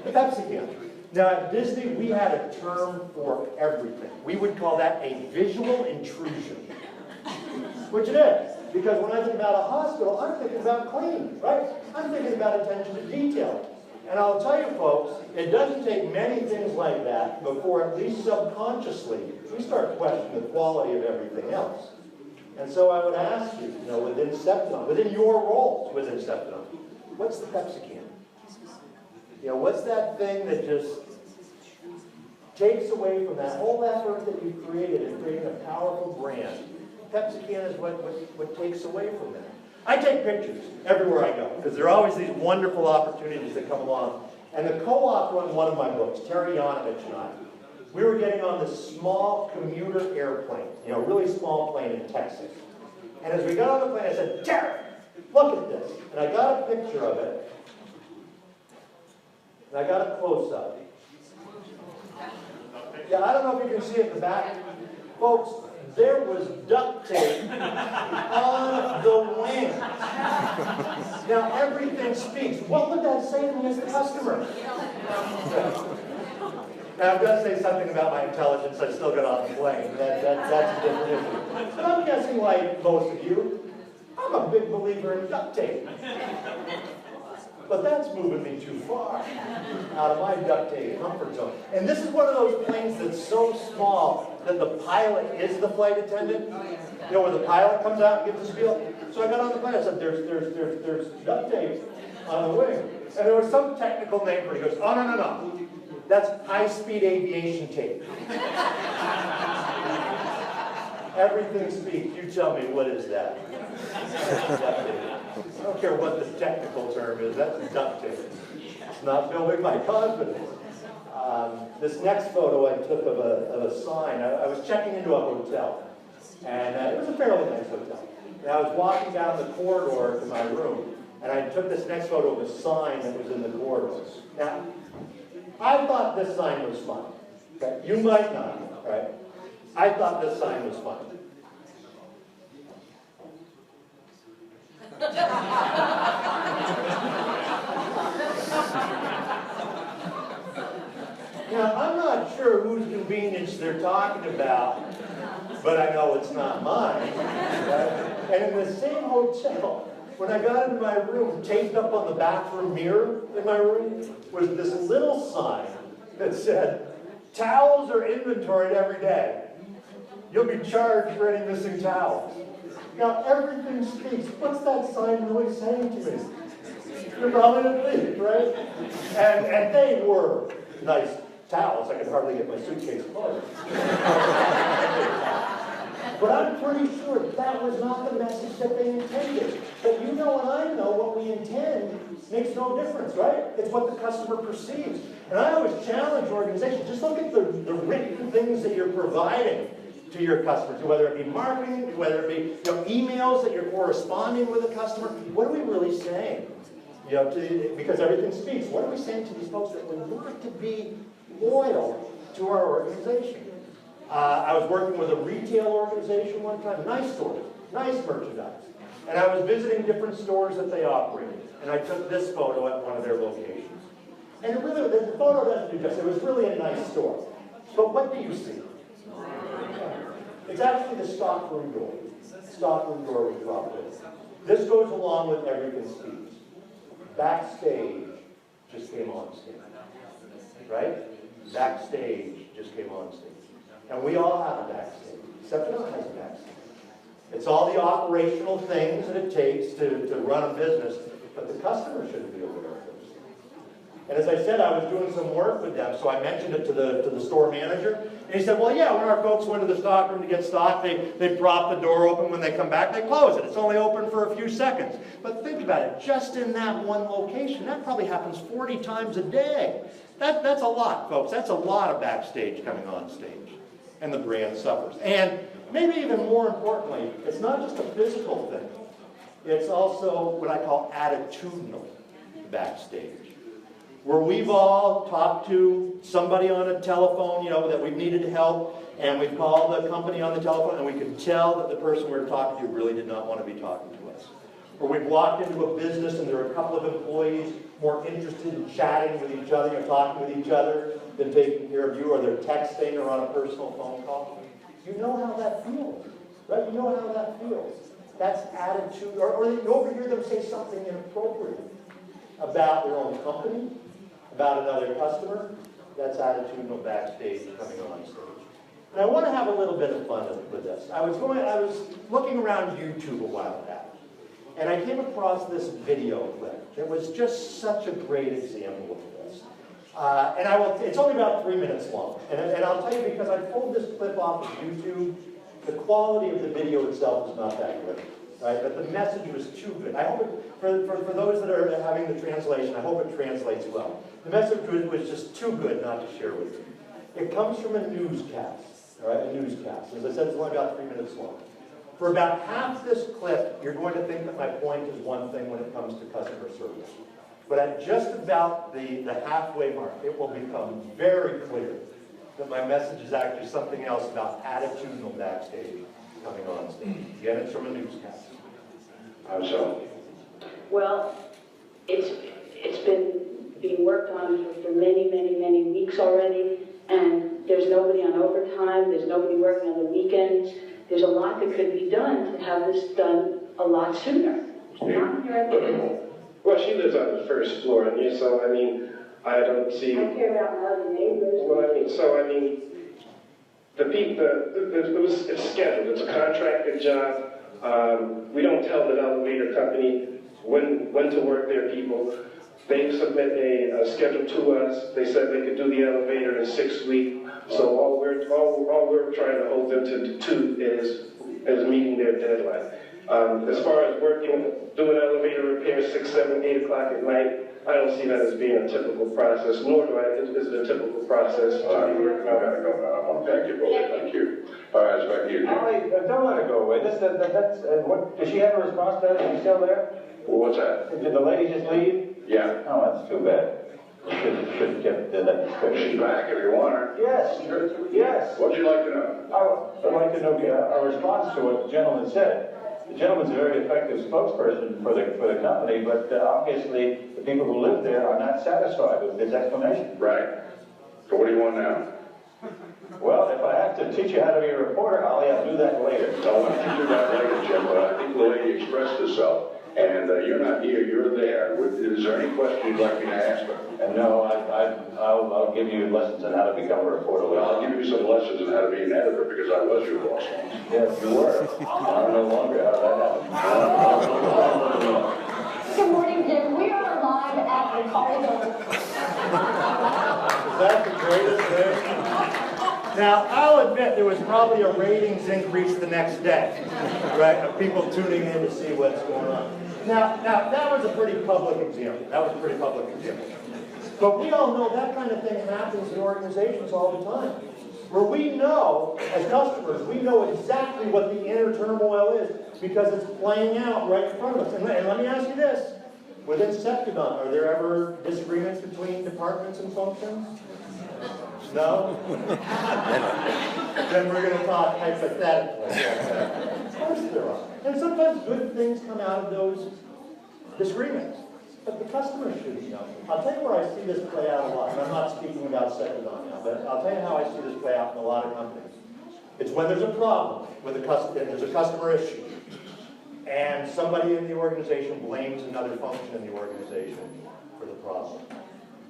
The Pepsi can. Now at Disney, we had a term for everything. We would call that a visual intrusion. Which it is, because when I think about a hospital, I'm thinking about clean, right? I'm thinking about attention to detail. And I'll tell you folks, it doesn't take many things like that before, at least subconsciously, we start questioning the quality of everything else. And so I would ask you, within Septodont, within your roles within Septodont, what's the Pepsi can? What's that thing that just takes away from that whole effort that you've created in creating a powerful brand? Pepsi can is what takes away from that. I take pictures everywhere I go, because there are always these wonderful opportunities that come along. And the co-author on one of my books, Terry Yanovich and I, we were getting on this small commuter airplane, a really small plane in Texas. And as we got on the plane, I said, Terry, look at this. And I got a picture of it. And I got a close-up. Yeah, I don't know if you can see it in the back. Folks, there was duct tape on the wing. Now, everything speaks. What would that say to me as the customer? Now, I've got to say something about my intelligence. I still got on the plane. That's a different issue. But I'm guessing, like most of you, I'm a big believer in duct tape. But that's moving me too far out of my duct tape comfort zone. And this is one of those planes that's so small that the pilot is the flight attendant. Where the pilot comes out and gives the spiel. So I got on the plane. I said, there's duct tape on the wing. And there was some technical name for it. He goes, oh, no. That's high-speed aviation tape. Everything speaks. You tell me, what is that? I don't care what the technical term is. That's duct tape. It's not building my confidence. This next photo I took of a sign. I was checking into a hotel. And it was a fairly nice hotel. And I was walking down the corridor to my room. And I took this next photo of a sign that was in the corridor. Now, I thought this sign was fun. Okay? You might not, right? I thought this sign was fun. Now, I'm not sure whose convenience they're talking about, but I know it's not mine. Right? And in the same hotel, when I got into my room, taped up on the bathroom mirror in my room, was this little sign that said, towels are inventoried every day. You'll be charged for any missing towels. Now, everything speaks. What's that sign really saying to me? You're probably a thief, right? And they were nice towels. I could hardly get my suitcase closed. But I'm pretty sure that was not the message that they intended. But you know and I know what we intend makes no difference, right? It's what the customer perceives. And I always challenge organizations, just look at the written things that you're providing to your customers, whether it be marketing, whether it be emails that you're corresponding with a customer. What are we really saying? Because everything speaks. What are we saying to these folks that we want to be loyal to our organization? I was working with a retail organization one time, nice stores, nice merchandise. And I was visiting different stores that they operated. And I took this photo at one of their locations. And it really, the photo doesn't do justice. It was really a nice store. But what do you see? It's actually the stockroom door. Stockroom door we dropped in. This goes along with everything speaks. Backstage just came on stage. Right? Backstage just came on stage. And we all have a backstage. Septodont has a backstage. It's all the operational things that it takes to run a business, but the customer shouldn't be aware of those. And as I said, I was doing some work with them, so I mentioned it to the store manager, and he said, well, yeah, when our folks went to the stock room to get stock, they prop the door open. When they come back, they close it. It's only open for a few seconds. But think about it, just in that one location, that probably happens 40 times a day. That's a lot, folks. That's a lot of backstage coming on stage. And the brand suffers. And maybe even more importantly, it's not just a physical thing. It's also what I call attitudinal backstage, where we've all talked to somebody on a telephone, that we've needed help, and we've called the company on the telephone, and we could tell that the person we were talking to really did not want to be talking to us. Or we've walked into a business and there are a couple of employees more interested in chatting with each other, talking with each other, than taking care of you, or they're texting or on a personal phone call. You know how that feels, right? You know how that feels. That's attitude, or you overhear them say something inappropriate about their own company, about another customer. That's attitudinal backstage coming on stage. And I want to have a little bit of fun with this. I was looking around YouTube a while back, and I came across this video clip. It was just such a great example of this. It's only about 3 minutes long. And I'll tell you, because I pulled this clip off of YouTube, the quality of the video itself is not that good. Right? But the message was too good. I hope it, for those that are having the translation, I hope it translates well. The message was just too good not to share with you. It comes from a newscast, all right? A newscast. As I said, it's only about 3 minutes long. For about half this clip, you're going to think that my point is one thing when it comes to customer service. But at just about the halfway mark, it will become very clear that my message is actually something else about attitudinal backstage coming on stage. Again, it's from a newscast. How so? Well, it's been being worked on for many, many, many weeks already, and there's nobody on overtime, there's nobody working on the weekends. There's a lot that could be done to have this done a lot sooner. Not here at the Well, she lives on the first floor, and so, I don't see... I care about my other neighbors. Well, the people, it's scheduled. It's a contracted job. We don't tell the elevator company when to work their people. They submit a schedule to us. They said they could do the elevator in 6 weeks. So all we're trying to hold them to is meeting their deadline. As far as doing elevator repairs 6, 7, 8 o'clock at night, I don't see that as being a typical process, nor is it a typical process. I gotta go now. I want to thank you both. Thank you. All right, it's back to you. Allie, don't let her go away. Does she have a response to that? Is she still there? Well, what's that? Did the lady just leave? Yeah. Oh, that's too bad. Should have kept that discussion. She's back if you want her. Yes. Yes. What'd you like to know? I'd like to know a response to what the gentleman said. The gentleman's a very effective spokesperson for the company, but obviously the people who live there are not satisfied with his explanation. Right. So what do you want now? Well, if I have to teach you how to be a reporter, Ollie, I'll do that later. No, why don't you do that later, Jim? But I think the lady expressed herself, and you're not here, you're there. Is there any question you'd like me to ask her? And no, I'll give you lessons on how to become a reporter. Well, I'll give you some lessons on how to be an editor, because I was your boss once. Yes, you were. I'm no longer. How did that happen? Good morning, Jim. We are live at the Carnival. Is that the greatest thing? Now, I'll admit there was probably a ratings increase the next day, right, of people tuning in to see what's going on. Now that was a pretty public example. But we all know that kind of thing happens in organizations all the time, where we know, as customers, we know exactly what the inner turmoil is because it's playing out right in front of us. And let me ask you this. Within Septodont, are there ever disagreements between departments and functions? No? Then we're going to talk hypothetically. Of course there are. And sometimes good things come out of those disagreements. But the customer should know. I'll tell you where I see this play out a lot. And I'm not speaking about Septodont now, but I'll tell you how I see this play out in a lot of companies. It's when there's a problem with a customer, there's a customer issue, and somebody in the organization blames another function in the organization for the problem.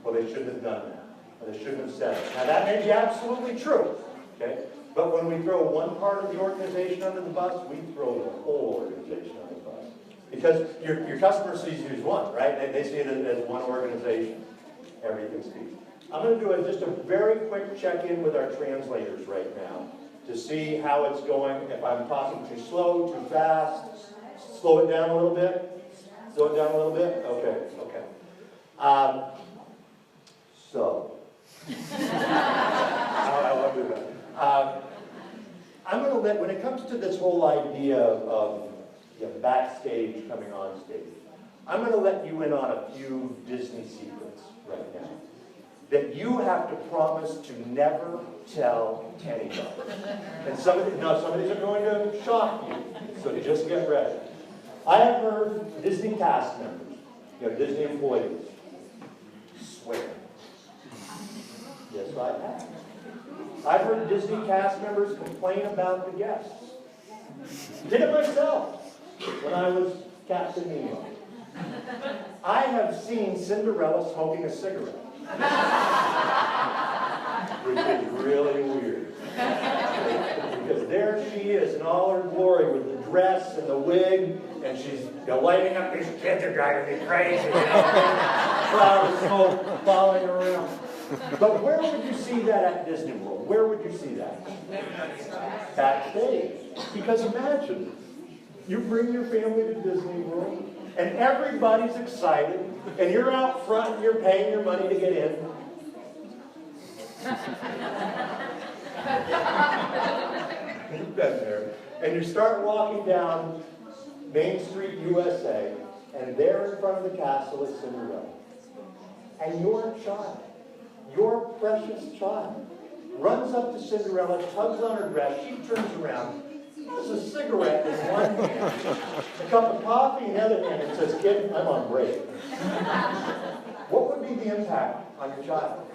Well, they shouldn't have done that. Or they shouldn't have said it. Now, that may be absolutely true, okay? But when we throw one part of the organization under the bus, we throw the whole organization under the bus. Because your customer sees you as one, right? They see it as one organization. Everything speaks. I'm going to do just a very quick check-in with our translators right now to see how it's going. If I'm talking too slow, too fast, slow it down a little bit. Slow it down a little bit? Okay, okay. I won't do that. I'm going to let, when it comes to this whole idea of backstage coming on stage, I'm going to let you in on a few Disney secrets right now that you have to promise to never tell anybody. And some of these are going to shock you, so just get ready. I have heard Disney cast members, Disney employees, swear. Yes, I have. I've heard Disney cast members complain about the guests. Did it myself when I was Captain Nemo. I have seen Cinderella smoking a cigarette, which is really weird. Because there she is in all her glory with the dress and the wig, and she's lighting up. These kids are driving me crazy. Cloud of smoke following around. But where would you see that at Disney World? Where would you see that? Backstage. Because imagine, you bring your family to Disney World, and everybody's excited, and you're out front, and you're paying your money to get in. You've been there. And you start walking down Main Street, USA, and there in front of the castle is Cinderella. And your child, your precious child, runs up to Cinderella, tugs on her dress, she turns around, has a cigarette in one hand, a cup of coffee in the other hand, and says, "Kid, I'm on break." What would be the impact on your child?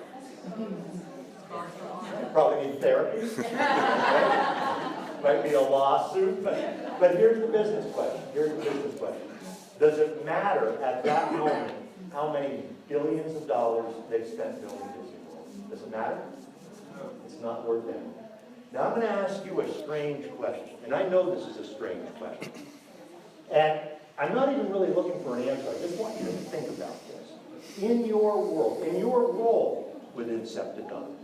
Probably need therapy. Might be a lawsuit, but here's the business question. Does it matter at that moment how many billions of dollars they've spent building Disney World? Does it matter? It's not worth it. Now I'm going to ask you a strange question, and I know this is a strange question. And I'm not even really looking for an answer. I just want you to think about this. In your world, in your role within Septodont,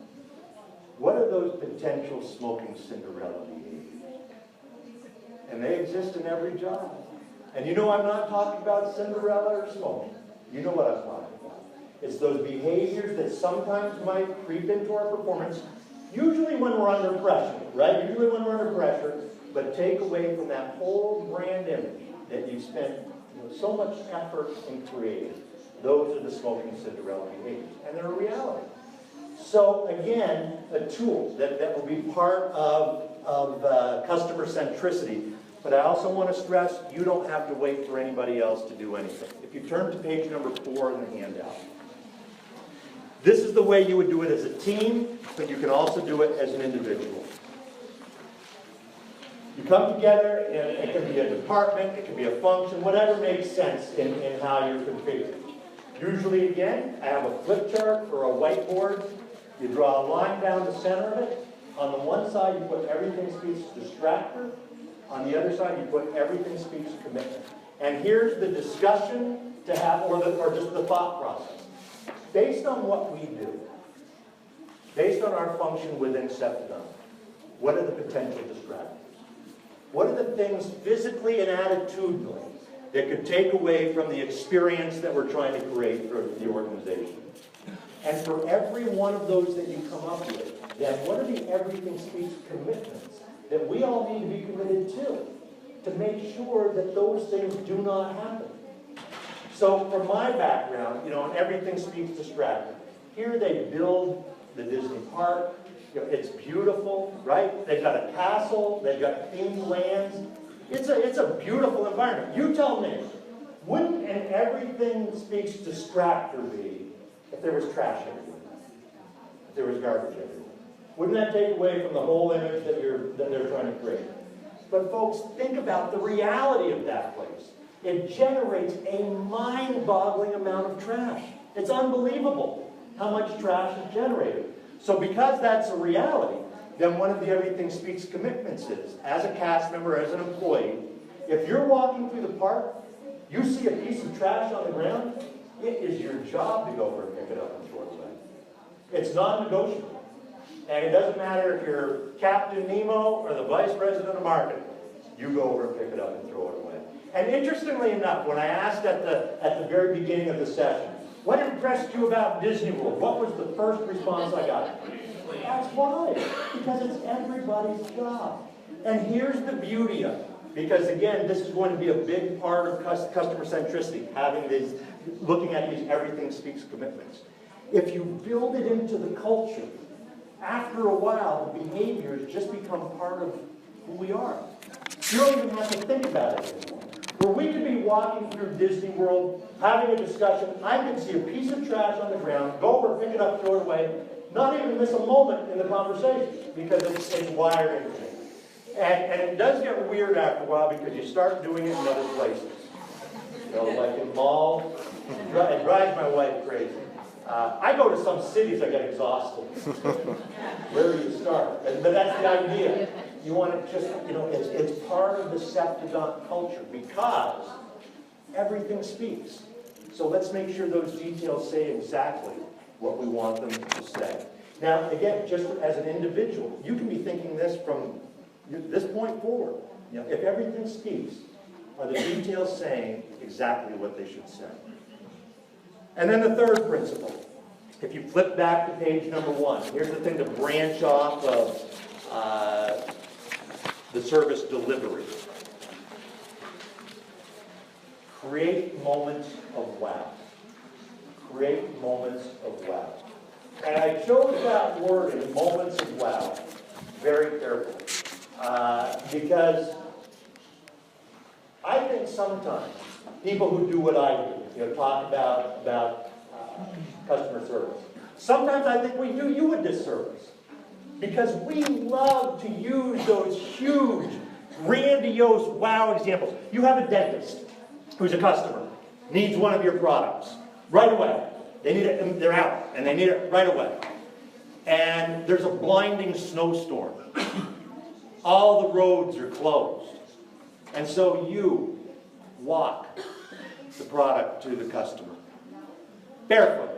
what are those potential smoking Cinderella behaviors? And they exist in every job. And you know I'm not talking about Cinderella or smoking. You know what I'm talking about. It's those behaviors that sometimes might creep into our performance, usually when we're under pressure, right? Usually when we're under pressure, but take away from that whole brand image that you've spent so much effort in creating. Those are the smoking Cinderella behaviors. And they're a reality. So again, a tool that will be part of customer centricity. But I also want to stress, you don't have to wait for anybody else to do anything. If you turn to page number 4 in the handout, this is the way you would do it as a team, but you can also do it as an individual. You come together, and it can be a department, it can be a function, whatever makes sense in how you're configured. Usually, again, I have a flip chart or a whiteboard. You draw a line down the center of it. On the one side, you put everything speaks distractor. On the other side, you put everything speaks commitment. And here's the discussion to have, or just the thought process. Based on what we do, based on our function within Septodont, what are the potential distractors? What are the things physically and attitudinally that could take away from the experience that we're trying to create for the organization? And for every one of those that you come up with, then what are the everything speaks commitments that we all need to be committed to make sure that those things do not happen? So from my background, in everything speaks distractor. Here they build the Disney park. It's beautiful, right? They've got a castle. They've got themed lands. It's a beautiful environment. You tell me, wouldn't an everything speaks distractor be if there was trash everywhere? If there was garbage everywhere? Wouldn't that take away from the whole image that they're trying to create? But folks, think about the reality of that place. It generates a mind-boggling amount of trash. It's unbelievable how much trash is generated. So because that's a reality, then one of the Everything Speaks commitments is, as a cast member, as an employee, if you're walking through the park, you see a piece of trash on the ground, it is your job to go over and pick it up and throw it away. It's non-negotiable. And it doesn't matter if you're Captain Nemo or the Vice President of Marketing. You go over and pick it up and throw it away. And interestingly enough, when I asked at the very beginning of the session, what impressed you about Disney World? What was the first response I got? That's why. Because it's everybody's job. And here's the beauty of it. Because again, this is going to be a big part of customer centricity, having these, looking at these Everything Speaks commitments. If you build it into the culture, after a while, the behaviors just become part of who we are. You don't even have to think about it anymore. Where we could be walking through Disney World, having a discussion, I can see a piece of trash on the ground, go over, pick it up, throw it away, not even miss a moment in the conversation, because it's wired into it. And it does get weird after a while, because you start doing it in other places. You know, like in malls, it drives my wife crazy. I go to some cities, I get exhausted. Where do you start? But that's the idea. You want to just, you know, it's part of the Septodont culture, because everything speaks. So let's make sure those details say exactly what we want them to say. Now, again, just as an individual, you can be thinking this from this point forward. You know, if everything speaks, are the details saying exactly what they should say? And then the third principle. If you flip back to page number 1, here's the thing to branch off of the service delivery. Create moments of wow. Create moments of wow. And I chose that word in moments of wow very carefully. Because I think sometimes people who do what I do, you know, talk about customer service, sometimes I think we do you a disservice. Because we love to use those huge, grandiose wow examples. You have a dentist who's a customer, needs one of your products right away. They need it, and they're out, and they need it right away. And there's a blinding snowstorm. All the roads are closed. And so you walk the product to the customer, barefoot,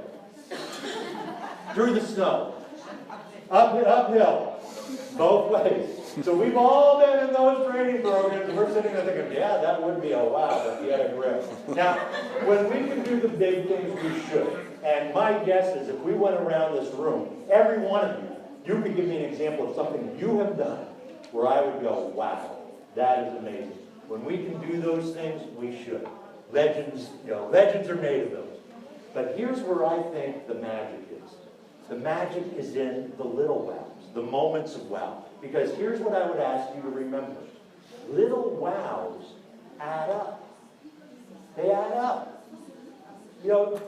through the snow, uphill, both ways. So we've all been in those training programs, and we're sitting there thinking, yeah, that would be a wow if you had a grip. Now, when we can do the big things, we should. And my guess is if we went around this room, every one of you, you could give me an example of something you have done where I would go, wow, that is amazing. When we can do those things, we should. Legends, you know, legends are made of those. But here's where I think the magic is. The magic is in the little wows, the moments of wow. Because here's what I would ask you to remember. Little wows add up. They add up. You know,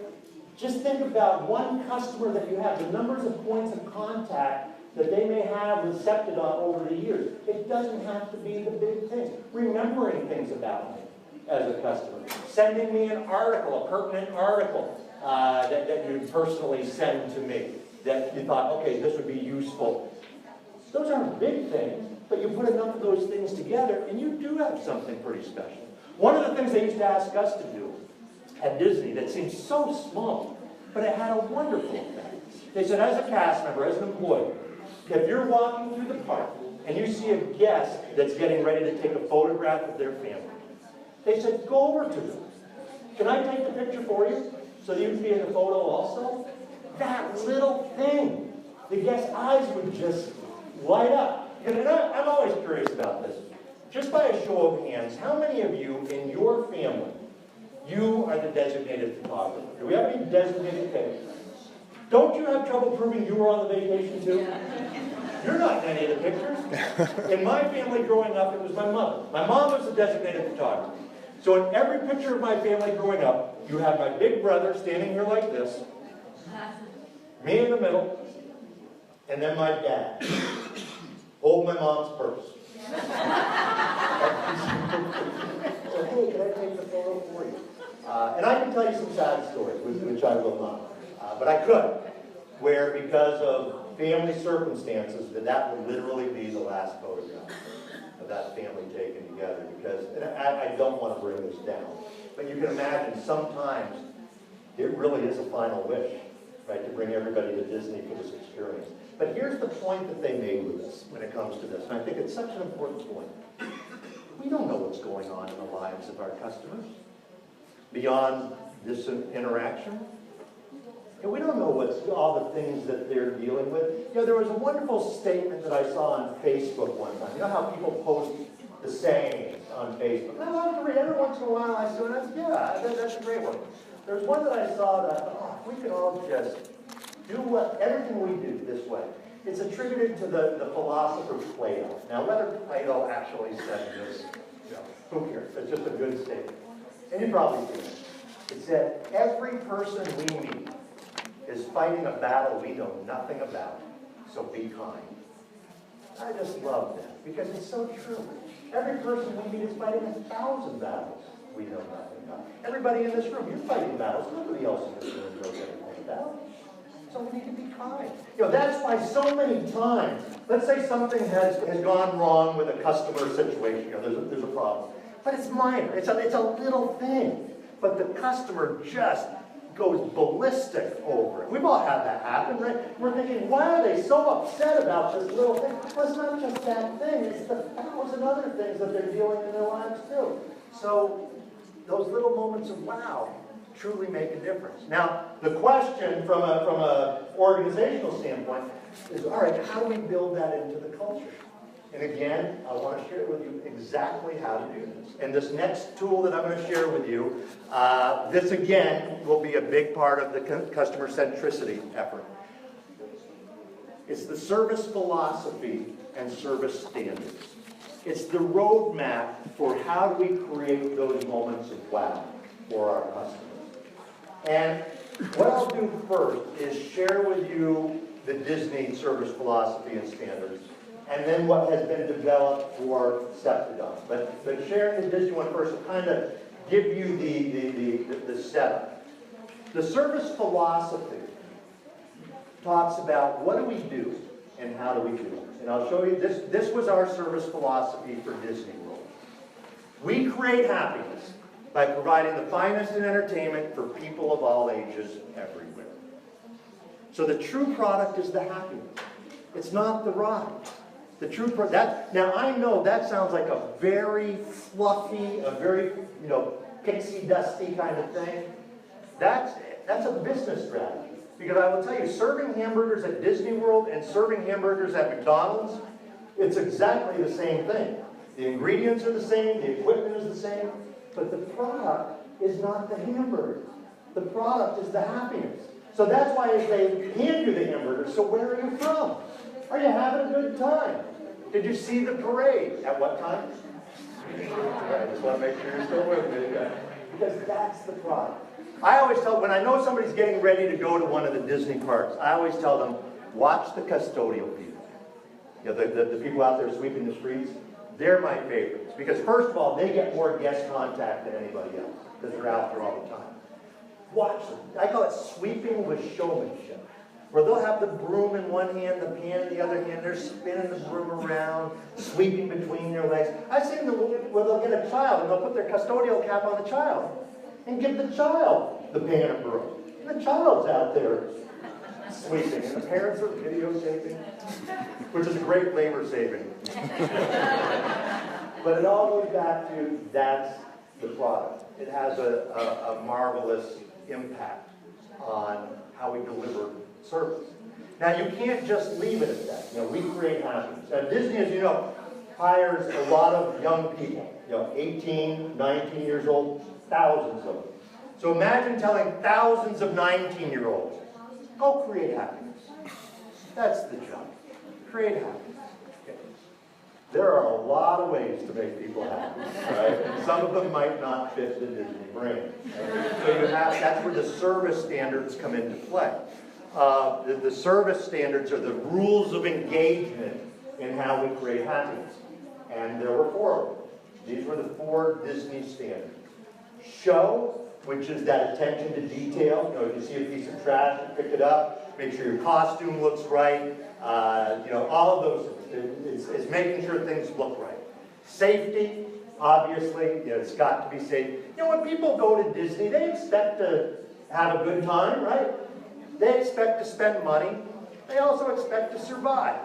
just think about one customer that you have, the numbers of points of contact that they may have with Septodont over the years. It doesn't have to be the big things. Remembering things about me as a customer. Sending me an article, a pertinent article that you personally send to me. That you thought, okay, this would be useful. Those aren't big things, but you put enough of those things together and you do have something pretty special. One of the things they used to ask us to do at Disney that seemed so small, but it had a wonderful effect. They said, as a cast member, as an employee, if you're walking through the park and you see a guest that's getting ready to take a photograph of their family, they said, go over to them. Can I take the picture for you so that you can be in the photo also? That little thing, the guest's eyes would just light up. And I'm always curious about this. Just by a show of hands, how many of you in your family, you are the designated photographer? Do we have any designated photographers? Don't you have trouble proving you were on the vacation too? You're not in any of the pictures. In my family growing up, it was my mother. My mom was the designated photographer. So in every picture of my family growing up, you have my big brother standing here like this, me in the middle, and then my dad holding my mom's purse. So, hey, can I take the photo for you? And I can tell you some sad stories, which I will not. But I could, where because of family circumstances, that would literally be the last photograph of that family taken together, because, and I don't want to bring this down, but you can imagine sometimes it really is a final wish, right, to bring everybody to Disney for this experience. But here's the point that they made with us when it comes to this, and I think it's such an important point. We don't know what's going on in the lives of our customers beyond this interaction. And we don't know what's all the things that they're dealing with. You know, there was a wonderful statement that I saw on Facebook one time. You know how people post the sayings on Facebook? I love to read every once in a while. I said, that's a great one. There's one that I saw that I thought, oh, we could all just do everything we do this way. It's attributed to the philosopher Plato. Now, whether Plato actually said this, you know, who cares? It's just a good statement. And you probably see it. It said, every person we meet is fighting a battle we know nothing about, so be kind. I just love that, because it's so true. Every person we meet is fighting 1,000 battles we know nothing about. Everybody in this room, you're fighting battles. Nobody else in this room knows anything about. So we need to be kind. You know, that's why so many times, let's say something has gone wrong with a customer situation. You know, there's a problem. But it's minor. It's a little thing. But the customer just goes ballistic over it. We've all had that happen, right? We're thinking, why are they so upset about this little thing? Well, it's not just that thing. It's the 1,000 other things that they're dealing in their lives too. So those little moments of wow truly make a difference. Now, the question from a organizational standpoint is, all right, how do we build that into the culture? And again, I want to share with you exactly how to do this. And this next tool that I'm going to share with you, this again will be a big part of the customer centricity effort. It's the service philosophy and service standards. It's the roadmap for how do we create those moments of wow for our customers. And what I'll do first is share with you the Disney service philosophy and standards, and then what has been developed for Septodont. But sharing the Disney one first will kind of give you the setup. The service philosophy talks about what do we do and how do we do it. And I'll show you, this was our service philosophy for Disney World. We create happiness by providing the finest in entertainment for people of all ages everywhere. So the true product is the happiness. It's not the ride. The true product. Now I know that sounds like a very fluffy, a very pixie dusty kind of thing. That's a business strategy. Because I will tell you, serving hamburgers at Disney World and serving hamburgers at McDonald's, it's exactly the same thing. The ingredients are the same, the equipment is the same, but the product is not the hamburger. The product is the happiness. So that's why they hand you the hamburger. So where are you from? Are you having a good time? Did you see the parade? At what time? I just want to make sure you're still with me. Because that's the product. I always tell, when I know somebody's getting ready to go to one of the Disney parks, I always tell them, watch the custodial people. You know, the people out there sweeping the streets, they're my favorites. Because first of all, they get more guest contact than anybody else, because they're out there all the time. Watch them. I call it sweeping with showmanship. Where they'll have the broom in one hand, the pan in the other hand, they're spinning the broom around, sweeping between their legs. I've seen them where they'll get a child and they'll put their custodial cap on the child and give the child the pan and broom. And the child's out there sweeping, and the parents are videotaping, which is a great labor saving. But it all goes back to that's the product. It has a marvelous impact on how we deliver service. Now, you can't just leave it at that. You know, we create happiness. Now, Disney, as you know, hires a lot of young people, 18, 19 years old, thousands of them. So imagine telling thousands of 19-year-olds, go create happiness. That's the job. Create happiness. Okay. There are a lot of ways to make people happy, right? And some of them might not fit the Disney brand. Right? So that's where the service standards come into play. The service standards are the rules of engagement in how we create happiness. And there were 4 of them. These were the 4 Disney standards. Show, which is that attention to detail. You know, if you see a piece of trash, you pick it up, make sure your costume looks right. You know, all of those things. It's making sure things look right. Safety, obviously, you know, it's got to be safe. You know, when people go to Disney, they expect to have a good time, right? They expect to spend money. They also expect to survive,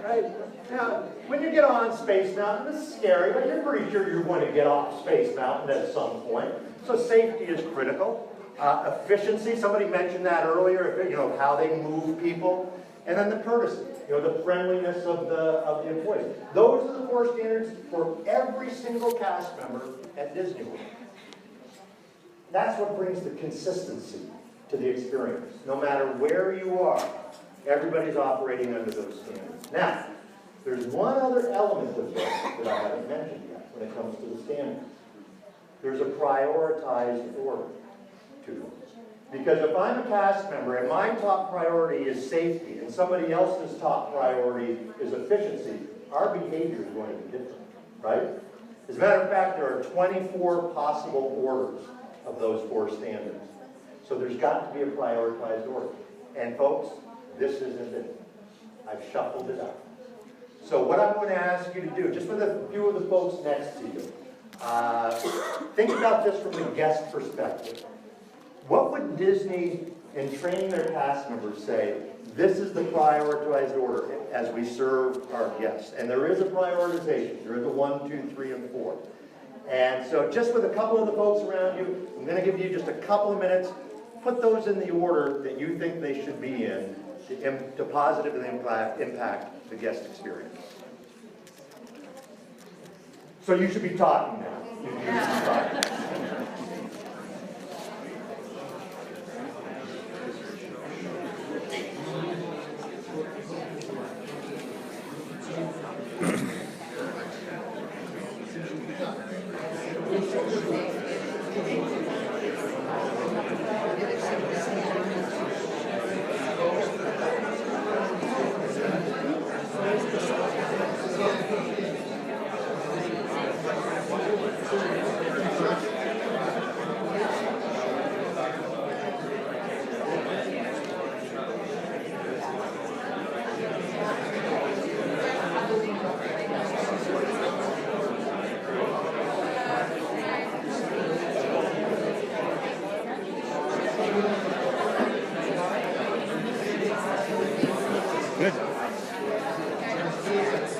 right? Now, when you get on Space Mountain, it's scary, but you're pretty sure you're going to get off Space Mountain at some point. So safety is critical. Efficiency, somebody mentioned that earlier, you know, how they move people. And then the courtesy, you know, the friendliness of the employees. Those are the 4 standards for every single cast member at Disney World. That's what brings the consistency to the experience. No matter where you are, everybody's operating under those standards. Now, there's one other element of this that I haven't mentioned yet when it comes to the standards. There's a prioritized order to them. Because if I'm a cast member and my top priority is safety and somebody else's top priority is efficiency, our behavior is going to be different, right? As a matter of fact, there are 24 possible orders of those 4 standards. So there's got to be a prioritized order. And folks, this isn't it. I've shuffled it up. So what I'm going to ask you to do, just with a few of the folks next to you, think about this from the guest perspective. What would Disney, in training their cast members, say, this is the prioritized order as we serve our guests? And there is a prioritization. There is a 1, 2, 3, and 4. And so just with a couple of the folks around you, I'm going to give you just a couple of minutes. Put those in the order that you think they should be in to positively impact the guest experience. So you should be talking now. You should be talking.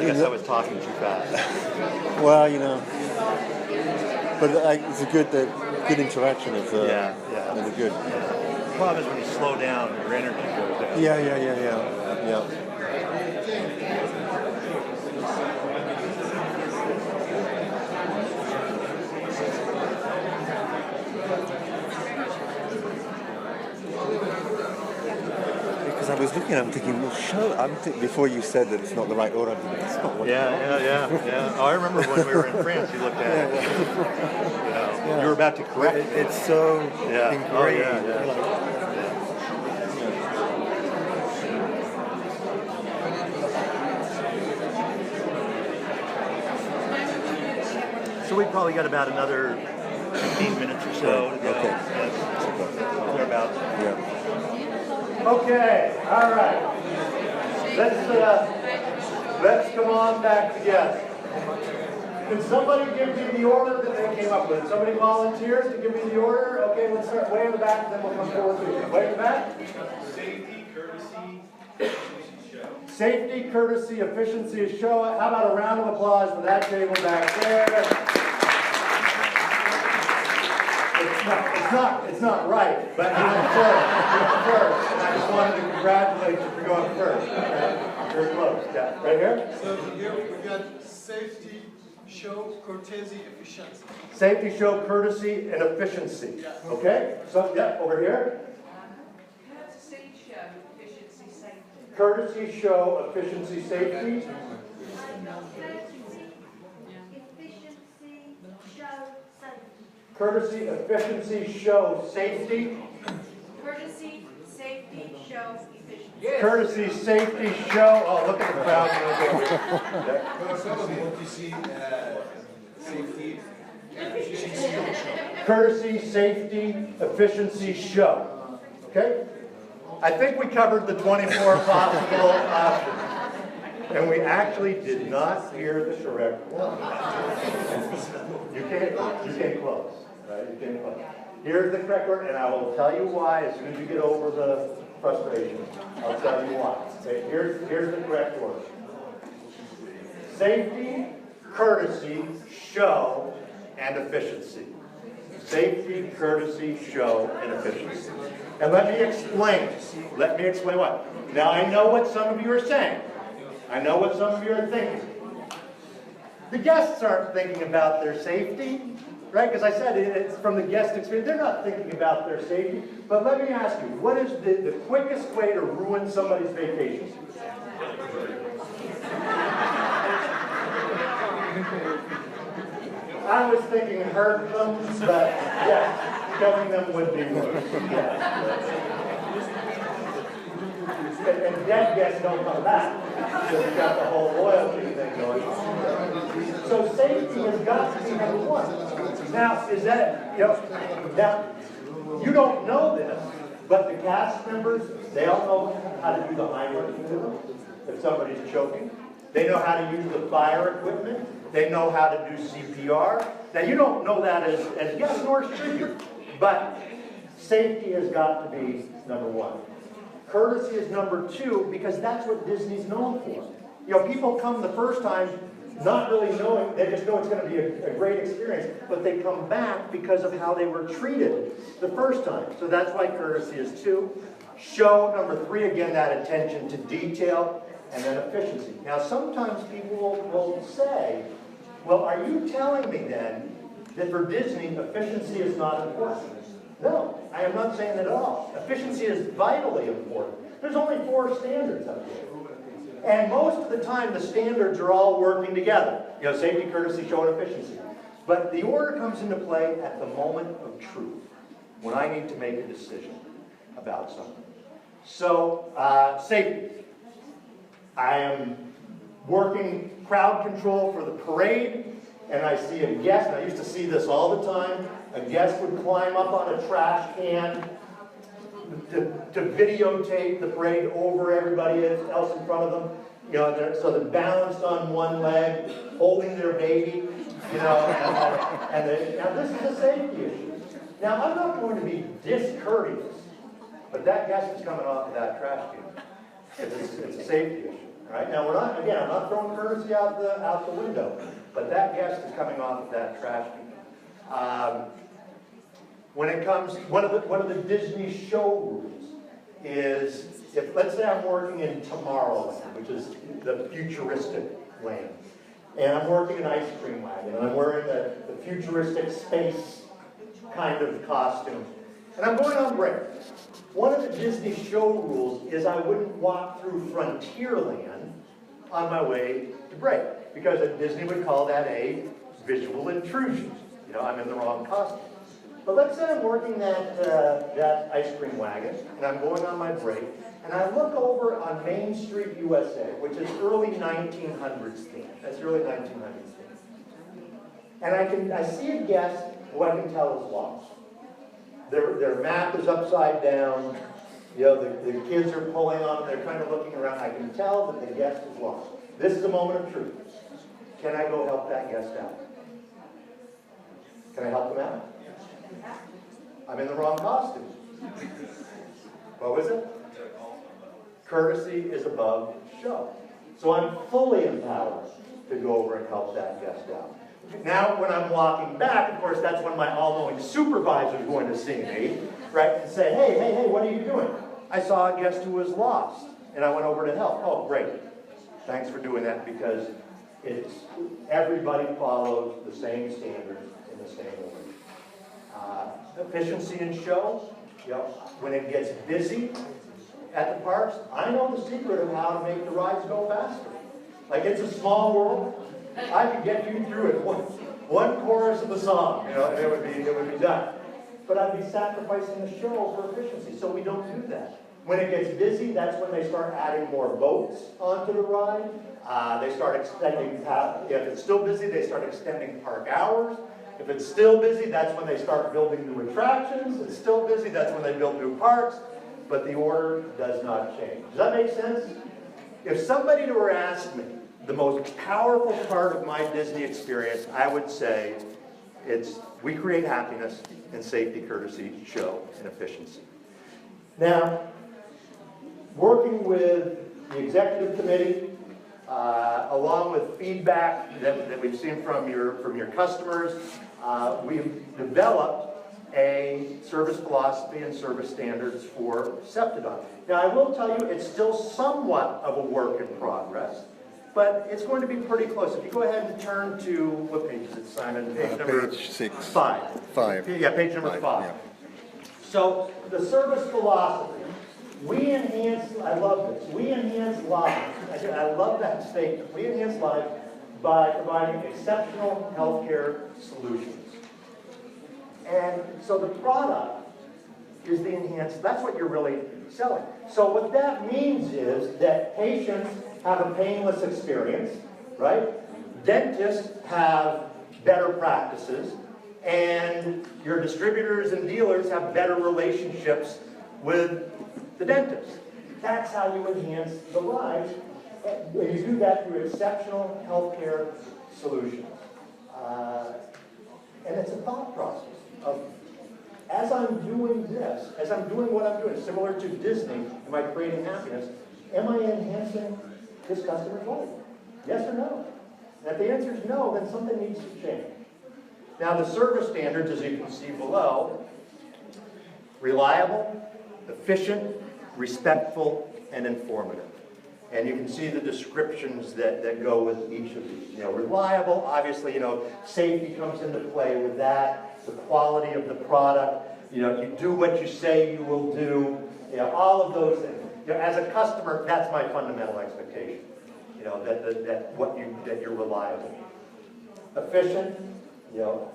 I guess I was talking too fast. Well, you know, but it's a good interaction. It's really good. The problem is when you slow down, your energy goes down. Yeah. Because I was looking, I'm thinking, well, before you said that it's not the right order, I'm thinking, that's not what Yeah. Oh, I remember when we were in France, you looked at it. You know, you were about to correct it. It's so ingrained. Oh, yeah. So we probably got about another 15 minutes or so to go. Okay. Thereabouts. Yeah. Okay, all right. Let's come on back together. Can somebody give me the order that they came up with? Somebody volunteers to give me the order? Okay, let's start way in the back, and then we'll come forward to you. Way in the back. Safety, courtesy, efficiency, show. Safety, courtesy, efficiency, show. How about a round of applause for that table back there? It's not right, but you went first. And I just wanted to congratulate you for going first. Okay? Very close. Yeah. Right here? So here we got safety, show, courtesy, efficiency. Safety, show, courtesy, and efficiency. Okay? So, yeah, over here. Courtesy, show, efficiency, safety. Courtesy, show, efficiency, safety. Courtesy, efficiency, show, safety. Courtesy, safety, show, efficiency. Courtesy, safety, show. Oh, look at the crowd. Courtesy, safety, Courtesy, safety, efficiency, show. Okay? I think we covered the 24 possible options. And we actually did not hear the correct one. You can't close. Right? You can't close. Here's the correct word, and I will tell you why as soon as you get over the frustration. I'll tell you why. Okay, here's the correct word. Safety, courtesy, show, and efficiency. Safety, courtesy, show, and efficiency. And let me explain. Let me explain why. Now I know what some of you are saying. I know what some of you are thinking. The guests aren't thinking about their safety, right? Because I said it's from the guest experience. They're not thinking about their safety. But let me ask you, what is the quickest way to ruin somebody's vacation? I was thinking hurt them, but yes, killing them would be worse. Yes. And dead guests don't come back. So you've got the whole loyalty thing going on. So safety has got to be number one. Now, is that, now, you don't know this, but the cast members, they all know how to do the Heimlich maneuver if somebody's choking. They know how to use the fire equipment. They know how to do CPR. Now, you don't know that as yes, nor should you. But safety has got to be number one. Courtesy is number two, because that's what Disney's known for. People come the first time not really knowing, they just know it's going to be a great experience, but they come back because of how they were treated the first time. So that's why courtesy is two. Show, number three, again, that attention to detail, and then efficiency. Now, sometimes people will say, well, are you telling me then that for Disney, efficiency is not important? No, I am not saying that at all. Efficiency is vitally important. There's only 4 standards up here. And most of the time, the standards are all working together. Safety, courtesy, show, and efficiency. But the order comes into play at the moment of truth, when I need to make a decision about something. So, safety. I am working crowd control for the parade, and I see a guest, and I used to see this all the time. A guest would climb up on a trash can to videotape the parade over everybody else in front of them. So they're balanced on one leg, holding their baby, now this is a safety issue. Now, I'm not going to be discourteous, but that guest is coming off of that trash can. It's a safety issue. Right? Now, I'm not throwing courtesy out the window, but that guest is coming off of that trash can. When it comes, one of the Disney show rules is, if let's say I'm working in Tomorrowland, which is the futuristic land, and I'm working an ice cream wagon, and I'm wearing the futuristic space kind of costume, and I'm going on break. One of the Disney show rules is I wouldn't walk through Frontierland on my way to break, because Disney would call that a visual intrusion. I'm in the wrong costume. But let's say I'm working that ice cream wagon, and I'm going on my break, and I look over on Main Street, USA, which is early 1900s theme. That's early 1900s theme. And I see a guest who I can tell is lost. Their map is upside down. The kids are pulling on them. They're kind of looking around. I can tell that the guest is lost. This is a moment of truth. Can I go help that guest out? Can I help them out? I'm in the wrong costume. What was it? Courtesy is above show. So I'm fully empowered to go over and help that guest out. Now, when I'm walking back, of course, that's when my all-knowing supervisor is going to see me, right, and say, hey, what are you doing? I saw a guest who was lost, and I went over to help. Oh, great. Thanks for doing that, because everybody follows the same standards in the same order. Efficiency and show, when it gets busy at the parks, I know the secret of how to make the rides go faster. Like, it's a small world. I could get you through it one chorus of the song, and it would be done. But I'd be sacrificing the show for efficiency, so we don't do that. When it gets busy, that's when they start adding more boats onto the ride. They start extending, if it's still busy, they start extending park hours. If it's still busy, that's when they start building new attractions. It's still busy, that's when they build new parks. But the order does not change. Does that make sense? If somebody were to ask me the most powerful part of my Disney experience, I would say it's we create happiness and safety, courtesy, show, and efficiency. Now, working with the executive committee, along with feedback that we've seen from your customers, we've developed a service philosophy and service standards for Septodont. Now, I will tell you, it's still somewhat of a work in progress, but it's going to be pretty close. If you go ahead and turn to, what page is it, Simon? Page number Page 6. 5. 5. Yeah, page number 5. Yeah. So, the service philosophy. We enhance, I love this, we enhance lives. I love that statement. We enhance lives by providing exceptional healthcare solutions. And so the product is the enhanced, that's what you're really selling. So what that means is that patients have a painless experience, right? Dentists have better practices, and your distributors and dealers have better relationships with the dentist. That's how you enhance the lives. And you do that through exceptional healthcare solutions. And it's a thought process of, as I'm doing this, as I'm doing what I'm doing, similar to Disney, am I creating happiness? Am I enhancing this customer's life? Yes or no? And if the answer is no, then something needs to change. Now, the service standards, as you can see below, reliable, efficient, respectful, and informative. And you can see the descriptions that go with each of these. You know, reliable, obviously, you know, safety comes into play with that, the quality of the product, you know, you do what you say you will do, you know, all of those things. You know, as a customer, that's my fundamental expectation. You know, that you're reliable. Efficient, you know,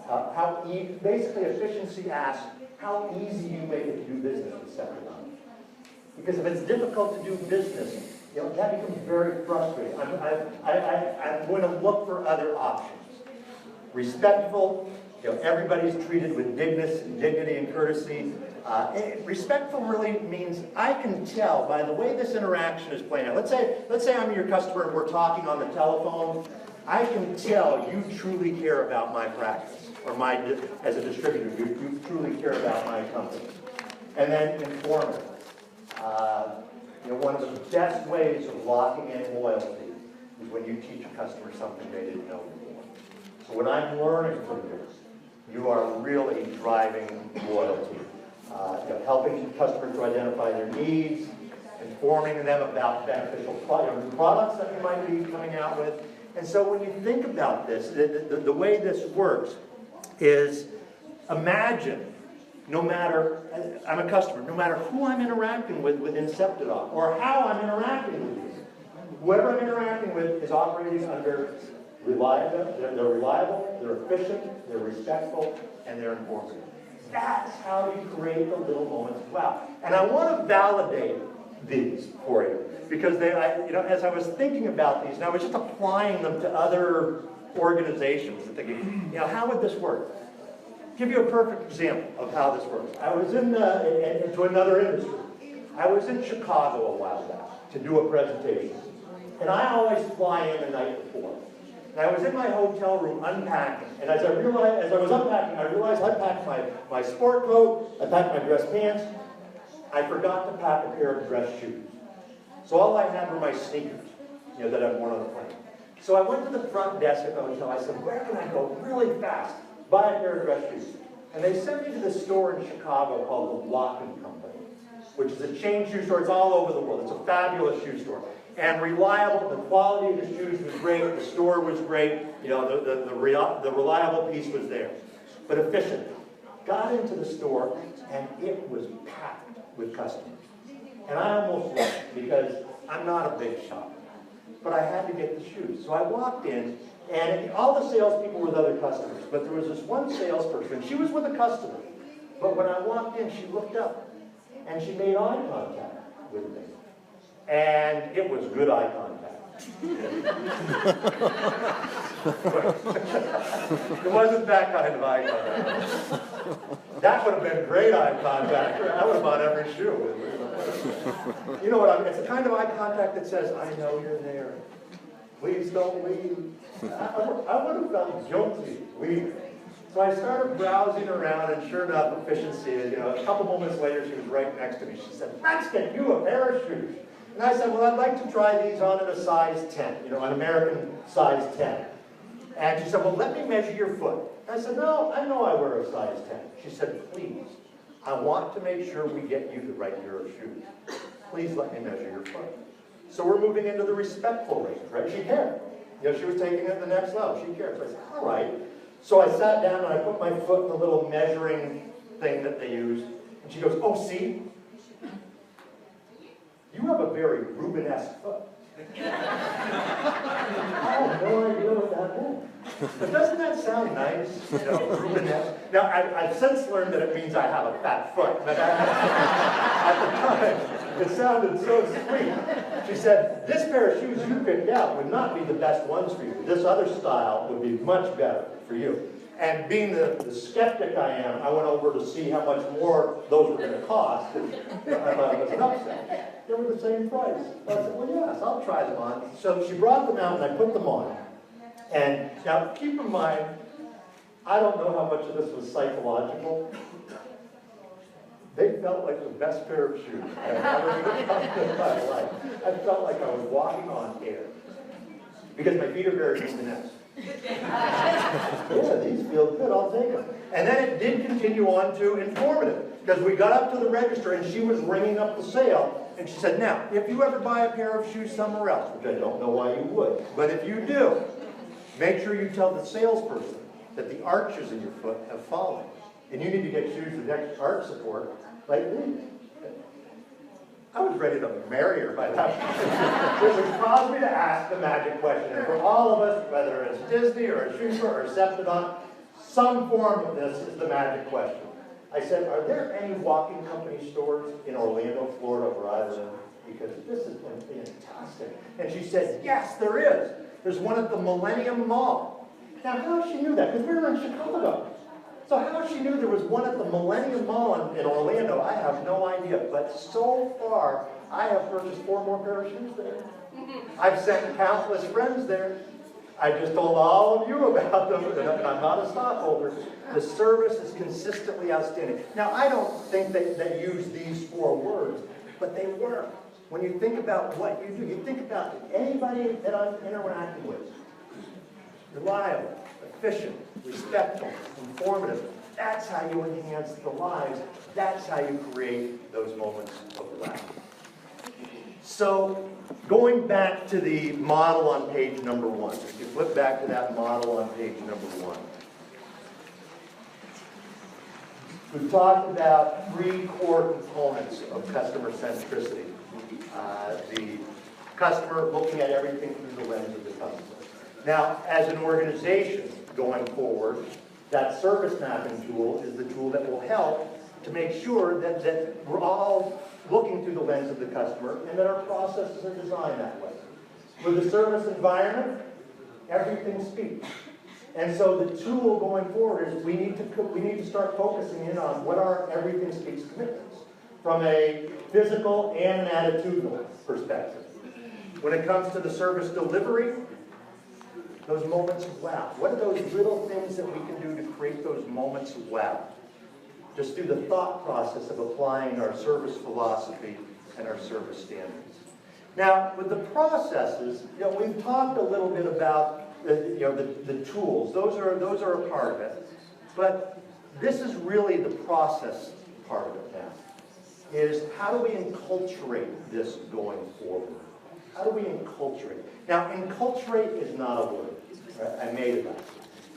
basically efficiency asks how easy you make it to do business with Septodont. Because if it's difficult to do business, you know, that becomes very frustrating. I'm going to look for other options. Respectful, you know, everybody's treated with dignity and courtesy. Respectful really means I can tell by the way this interaction is playing out. Let's say I'm your customer and we're talking on the telephone. I can tell you truly care about my practice, or as a distributor, you truly care about my company. And then informative. You know, one of the best ways of locking in loyalty is when you teach a customer something they didn't know before. So when I'm learning from you, you are really driving loyalty. You know, helping customers to identify their needs, informing them about beneficial products that you might be coming out with. And so when you think about this, the way this works is imagine, no matter, I'm a customer, no matter who I'm interacting with within Septodont, or how I'm interacting with you, whoever I'm interacting with is operating under reliable, they're reliable, they're efficient, they're respectful, and they're informative. That's how you create the little moments of wow. And I want to validate these for you, because you know, as I was thinking about these, and I was just applying them to other organizations and thinking, you know, how would this work? Give you a perfect example of how this works. I was into another industry. I was in Chicago a while back to do a presentation. And I always fly in the night before. And I was in my hotel room unpacking. And as I was unpacking, I realized I packed my sport coat, I packed my dress pants. I forgot to pack a pair of dress shoes. So all I had were my sneakers, you know, that I'd worn on the plane. So I went to the front desk at the hotel. I said, where can I go really fast? Buy a pair of dress shoes. And they sent me to this store in Chicago called the Lock & Company, which is a chain shoe store. It's all over the world. It's a fabulous shoe store. And reliable, the quality of the shoes was great, the store was great, you know, the reliable piece was there. But efficient. Got into the store, and it was packed with customers. And I almost left because I'm not a big shopper. But I had to get the shoes. So I walked in, and all the salespeople were with other customers. But there was this one salesperson. She was with a customer. But when I walked in, she looked up, and she made eye contact with me. And it was good eye contact. It wasn't that kind of eye contact. That would have been great eye contact. I would have bought every shoe. You know what I mean? It's the kind of eye contact that says, I know you're there. Please don't leave. I would have felt guilty leaving. So I started browsing around, and sure enough, efficiency, you know, a couple moments later, she was right next to me. She said, let's get you a pair of shoes. And I said, well, I'd like to try these on in a size 10, you know, an American size 10. And she said, well, let me measure your foot. And I said, no, I know I wear a size 10. She said, please, I want to make sure we get you the right pair of shoes. Please let me measure your foot. So we're moving into the respectful range, right? She cared. You know, she was taking it to the next level. She cared. So I said, all right. So I sat down and I put my foot in the little measuring thing that they use. And she goes, oh, see? You have a very Rubenesque foot. I have no idea what that meant. But doesn't that sound nice? You know, Rubenesque. Now, I've since learned that it means I have a fat foot. But at the time, it sounded so sweet. She said, this pair of shoes you picked out would not be the best ones for you. This other style would be much better for you. And being the skeptic I am, I went over to see how much more those were going to cost. And I thought it was an upset. They were the same price. I said, well, yes, I'll try them on. So she brought them out and I put them on. And now keep in mind, I don't know how much of this was psychological. They felt like the best pair of shoes I've ever felt in my life. I felt like I was walking on air. Because my feet are very Rubenesque. Yeah, these feel good, I'll take them. And then it did continue on to informative, because we got up to the register and she was ringing up the sale, and she said, now, if you ever buy a pair of shoes somewhere else, which I don't know why you would, but if you do, make sure you tell the salesperson that the arches in your foot have fallen, and you need to get shoes with extra arch support, like these. I was ready to marry her by that point. Which caused me to ask the magic question. And for all of us, whether it's Disney or a shoe store or Septodont, some form of this is the magic question. I said, are there any walking company stores in Orlando, Florida, where I live? Because this has been fantastic. And she said, yes, there is. There's one at the Millennium Mall. Now, how she knew that? Because we were in Chicago. So how she knew there was one at the Millennium Mall in Orlando, I have no idea. But so far, I have purchased 4 more pair of shoes there. I've sent countless friends there. I just told all of you about them, and I'm not a stockholder. The service is consistently outstanding. Now, I don't think they use these 4 words, but they work. When you think about what you do, you think about anybody that I'm interacting with. Reliable, efficient, respectful, informative. That's how you enhance the lives. That's how you create those moments of laughter. So, going back to the model on page number 1. If you flip back to that model on page number 1. We've talked about 3 core components of customer centricity. The customer looking at everything through the lens of the customer. Now, as an organization going forward, that service mapping tool is the tool that will help to make sure that we're all looking through the lens of the customer and that our processes are designed that way. With the service environment, everything speaks. And so the tool going forward is we need to start focusing in on what are everything speaks commitments from a physical and an attitudinal perspective. When it comes to the service delivery, those moments of wow. What are those little things that we can do to create those moments of wow? Just through the thought process of applying our service philosophy and our service standards. Now, with the processes, we've talked a little bit about the tools. Those are a part of it. But this is really the process part of it now. Is how do we enculturate this going forward? How do we enculturate? Now, enculturate is not a word. Right? I made it up.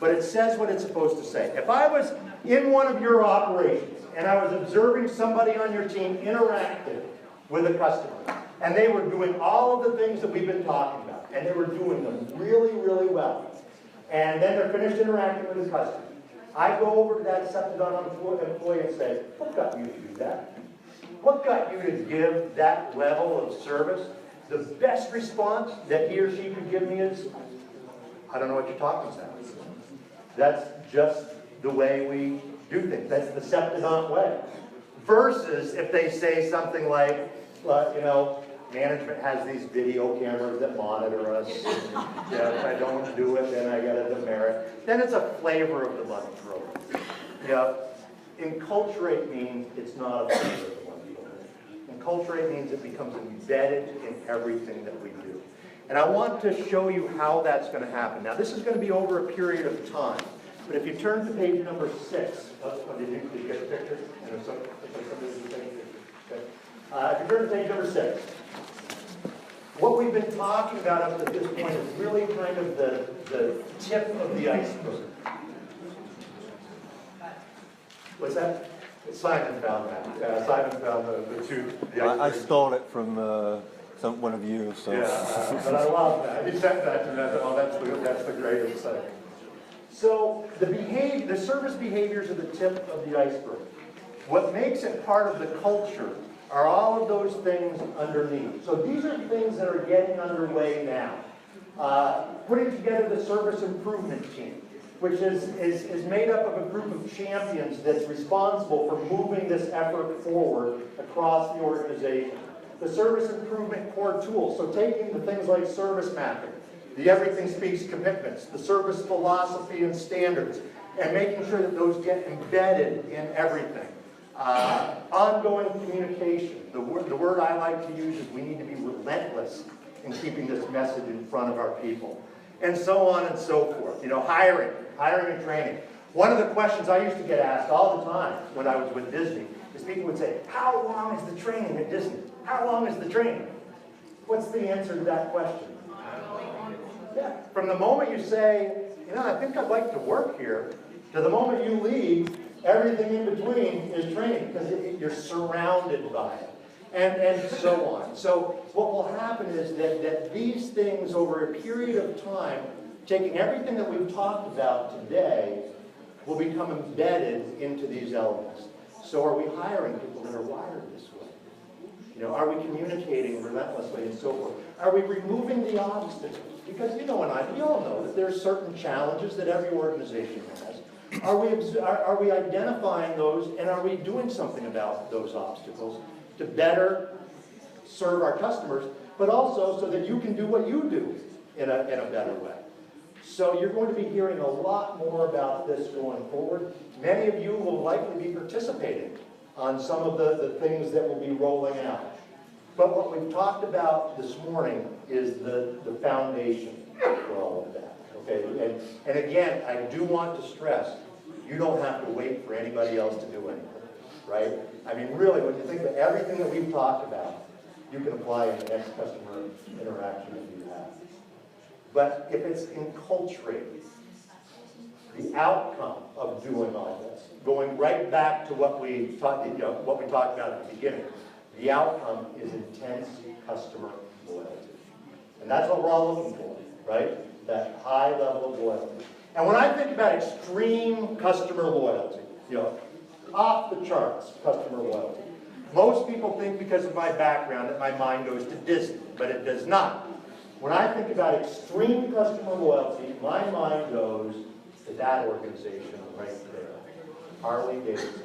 But it says what it's supposed to say. If I was in one of your operations and I was observing somebody on your team interacting with a customer, and they were doing all of the things that we've been talking about, and they were doing them really, really well, and then they're finished interacting with the customer, I go over to that Septodont employee and say, what got you to do that? What got you to give that level of service? the best response that he or she could give me is, I don't know what you're talking about. That's just the way we do things. That's the Septodont way. Versus if they say something like, well, you know, management has these video cameras that monitor us. Yeah, if I don't do it, then I get a demerit. Then it's a flavor of the month program. Yeah. Enculturate means it's not a flavor of the month program. Enculturate means it becomes embedded in everything that we do. And I want to show you how that's going to happen. Now, this is going to be over a period of time. But if you turn to page number 6, did you get the picture? If you turn to page number 6, what we've been talking about up to this point is really kind of the tip of the iceberg. What's that? Simon found that. Simon found the iceberg. I stole it from one of you. So. Yeah, but I love that. He sent that to me. I thought, oh, that's the greatest thing. So the service behaviors are the tip of the iceberg. What makes it part of the culture are all of those things underneath. So these are things that are getting underway now. Putting together the service improvement team, which is made up of a group of champions that's responsible for moving this effort forward across the organization. The service improvement core tools, so taking the things like service mapping, the Everything Speaks commitments, the service philosophy and standards, and making sure that those get embedded in everything. Ongoing communication. The word I like to use is we need to be relentless in keeping this message in front of our people. And so on and so forth. You know, hiring and training. One of the questions I used to get asked all the time when I was with Disney is people would say, how long is the training at Disney? How long is the training? What's the answer to that question? Yeah. From the moment you say, you know, I think I'd like to work here, to the moment you leave, everything in between is training because you're surrounded by it. And so on. So what will happen is that these things over a period of time, taking everything that we've talked about today, will become embedded into these elements. So are we hiring people that are wired this way? You know, are we communicating relentlessly and so forth? Are we removing the obstacles? Because you know we all know that there are certain challenges that every organization has. Are we identifying those and are we doing something about those obstacles to better serve our customers, but also so that you can do what you do in a better way? So you're going to be hearing a lot more about this going forward. Many of you will likely be participating on some of the things that will be rolling out. But what we've talked about this morning is the foundation for all of that. Okay? And again, I do want to stress, you don't have to wait for anybody else to do anything. Right? I mean, really, when you think of everything that we've talked about, you can apply in the next customer interaction that you have. But if it's enculturated, the outcome of doing all this, going right back to what we talked about at the beginning, the outcome is intense customer loyalty. And that's what we're all looking for, right? That high level of loyalty. And when I think about extreme customer loyalty, you know, off the charts customer loyalty. Most people think because of my background that my mind goes to Disney, but it does not. When I think about extreme customer loyalty, my mind goes to that organization right there, Harley Davidson.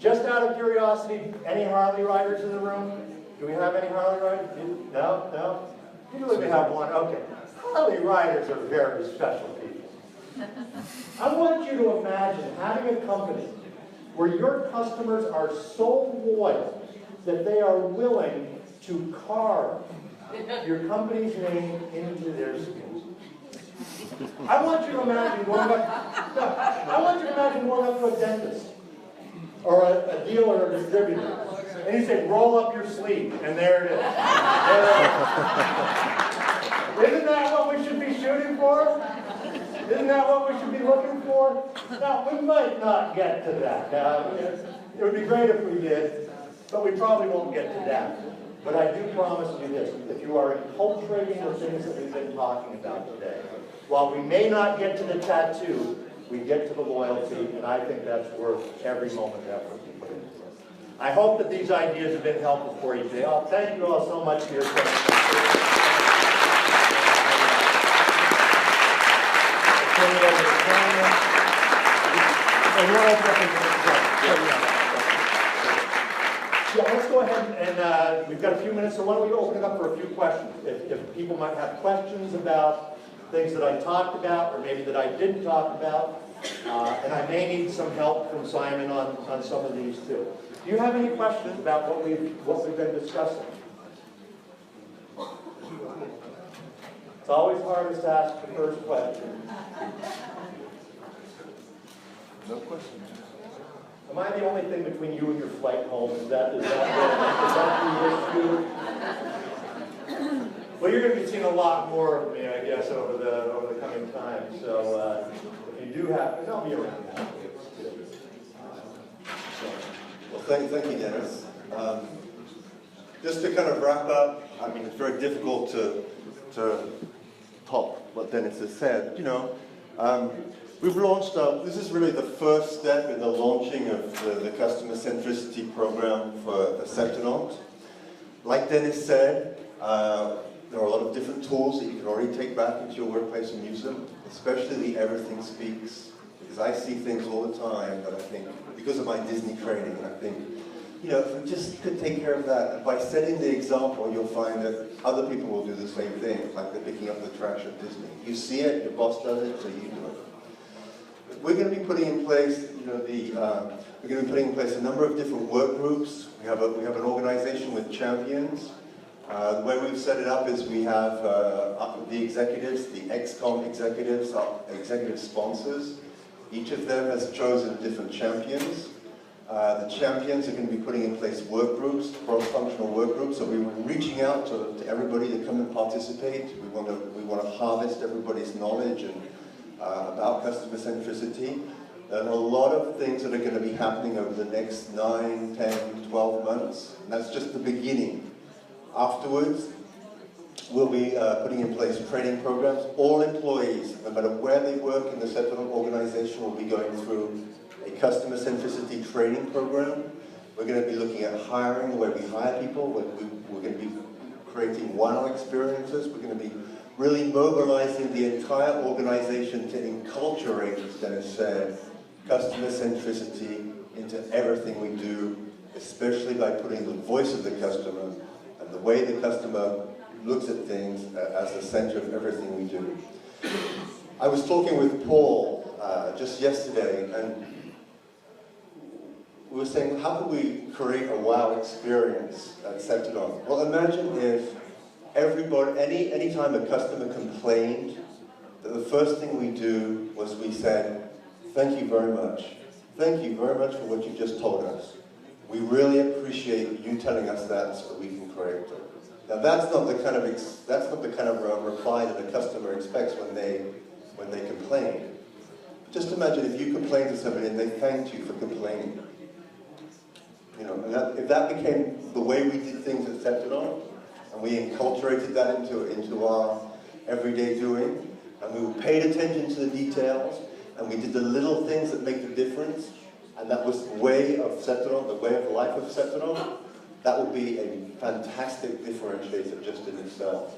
Just out of curiosity, any Harley riders in the room? Do we have any Harley riders? No? No? You really have one? Okay. Harley riders are very special people. I want you to imagine having a company where your customers are so loyal that they are willing to carve your company's name into their skins. I want you to imagine going up to a dentist or a dealer or distributor, and you say, roll up your sleeve, and there it is. Isn't that what we should be shooting for? Isn't that what we should be looking for? Now, we might not get to that. Now, it would be great if we did, but we probably won't get to that. But I do promise you this, if you are enculturating the things that we've been talking about today, while we may not get to the tattoo, we get to the loyalty, and I think that's worth every moment of effort we put into it. I hope that these ideas have been helpful for you today. Thank you all so much for your participation. Yeah, let's go ahead and we've got a few minutes, so why don't we open it up for a few questions? If people might have questions about things that I talked about, or maybe that I didn't talk about, and I may need some help from Simon on some of these too. Do you have any questions about what we've been discussing? It's always hardest to ask the first question. No question. Am I the only thing between you and your flight home? Is that the issue? Well, you're going to be seeing a lot more of me, I guess, over the coming time. So if you do have, and I'll be around. Well, thank you, Dennis. Just to kind of wrap up, I mean, it's very difficult to top what Dennis has said. You know, we've launched, this is really the first step in the launching of the Customer Centricity program for Septodont. Like Dennis said, there are a lot of different tools that you can already take back into your workplace and use them, especially the Everything Speaks, because I see things all the time that I think, because of my Disney training, I think, you know, if we just could take care of that, and by setting the example, you'll find that other people will do the same thing, like they're picking up the trash at Disney. You see it, your boss does it, so you do it. We're going to be putting in place, you know, we're going to be putting in place a number of different work groups. We have an organization with champions. The way we've set it up is we have the executives, the ex-com executives, our executive sponsors. Each of them has chosen different champions. The champions are going to be putting in place work groups, cross-functional work groups. So we're reaching out to everybody to come and participate. We want to harvest everybody's knowledge and about customer centricity. And a lot of things that are going to be happening over the next 9, 10, 12 months. And that's just the beginning. Afterwards, we'll be putting in place training programs. All employees, no matter where they work in the Septodont organization, will be going through a customer centricity training program. We're going to be looking at hiring, the way we hire people. We're going to be creating wow experiences. We're going to be really mobilizing the entire organization to enculturate, as Dennis said, customer centricity into everything we do, especially by putting the voice of the customer and the way the customer looks at things as the center of everything we do. I was talking with Paul just yesterday, and we were saying, how can we create a wow experience at Septodont? Well, imagine if everybody, anytime a customer complained, that the first thing we do was we said, thank you very much. Thank you very much for what you just told us. We really appreciate you telling us that so that we can correct it. Now that's not the kind of reply that a customer expects when they complain. Just imagine if you complained to somebody and they thanked you for complaining. You know, and if that became the way we did things at Septodont, and we enculturated that into our everyday doing, and we paid attention to the details, and we did the little things that make the difference, and that was the way of Septodont, the way of life of Septodont, that would be a fantastic differentiator just in itself.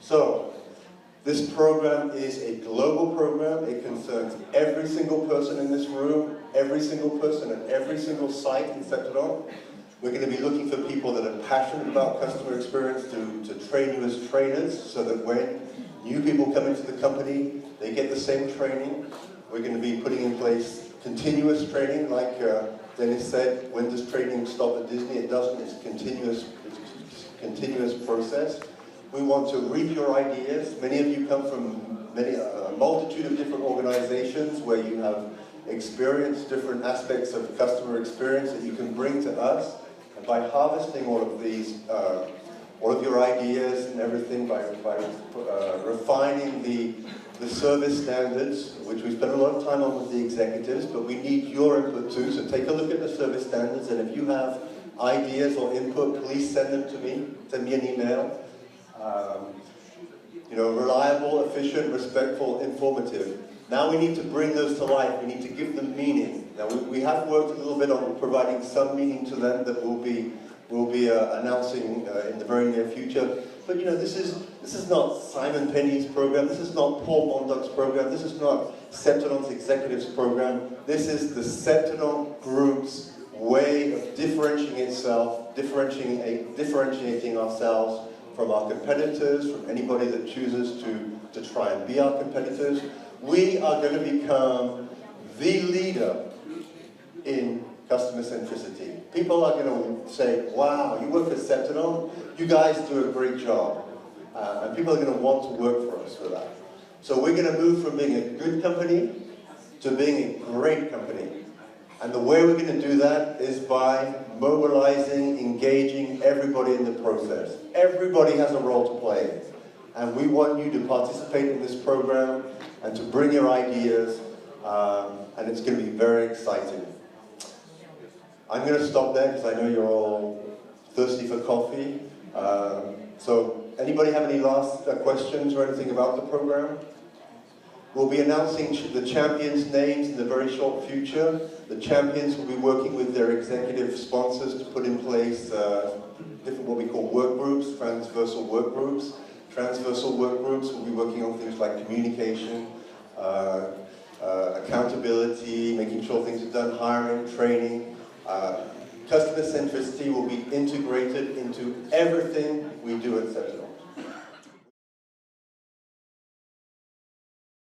So, this program is a global program. It concerns every single person in this room, every single person at every single site in Septodont. We're going to be looking for people that are passionate about customer experience to train you as trainers, so that when new people come into the company, they get the same training. We're going to be putting in place continuous training, like Dennis said. When does training stop at Disney? It doesn't. It's a continuous process. We want to reap your ideas. Many of you come from a multitude of different organizations where you have experienced different aspects of customer experience that you can bring to us. And by harvesting all of these, all of your ideas and everything, by refining the service standards, which we spent a lot of time on with the executives, but we need your input too. So take a look at the service standards, and if you have ideas or input, please send them to me. Send me an email. You know, reliable, efficient, respectful, informative. Now we need to bring those to life. We need to give them meaning. Now we have worked a little bit on providing some meaning to them that we'll be announcing in the very near future. But you know, this is not Simon Penney's program. This is not Paul Mondok's program. This is not Septodont Executives program. This is the Septodont Group's way of differentiating itself, differentiating ourselves from our competitors, from anybody that chooses to try and be our competitors. We are going to become the leader in customer centricity. People are going to say, wow, you work for Septodont, you guys do a great job. And people are going to want to work for us for that. So we're going to move from being a good company to being a great company. And the way we're going to do that is by mobilizing, engaging everybody in the process. Everybody has a role to play. And we want you to participate in this program and to bring your ideas. And it's going to be very exciting. I'm going to stop there because I know you're all thirsty for coffee. So anybody have any last questions or anything about the program? We'll be announcing the champions' names in the very short future. The champions will be working with their executive sponsors to put in place different what we call work groups, transversal work groups. Transversal work groups will be working on things like communication, accountability, making sure things are done, hiring, training. Customer centricity will be integrated into everything we do at Septodont.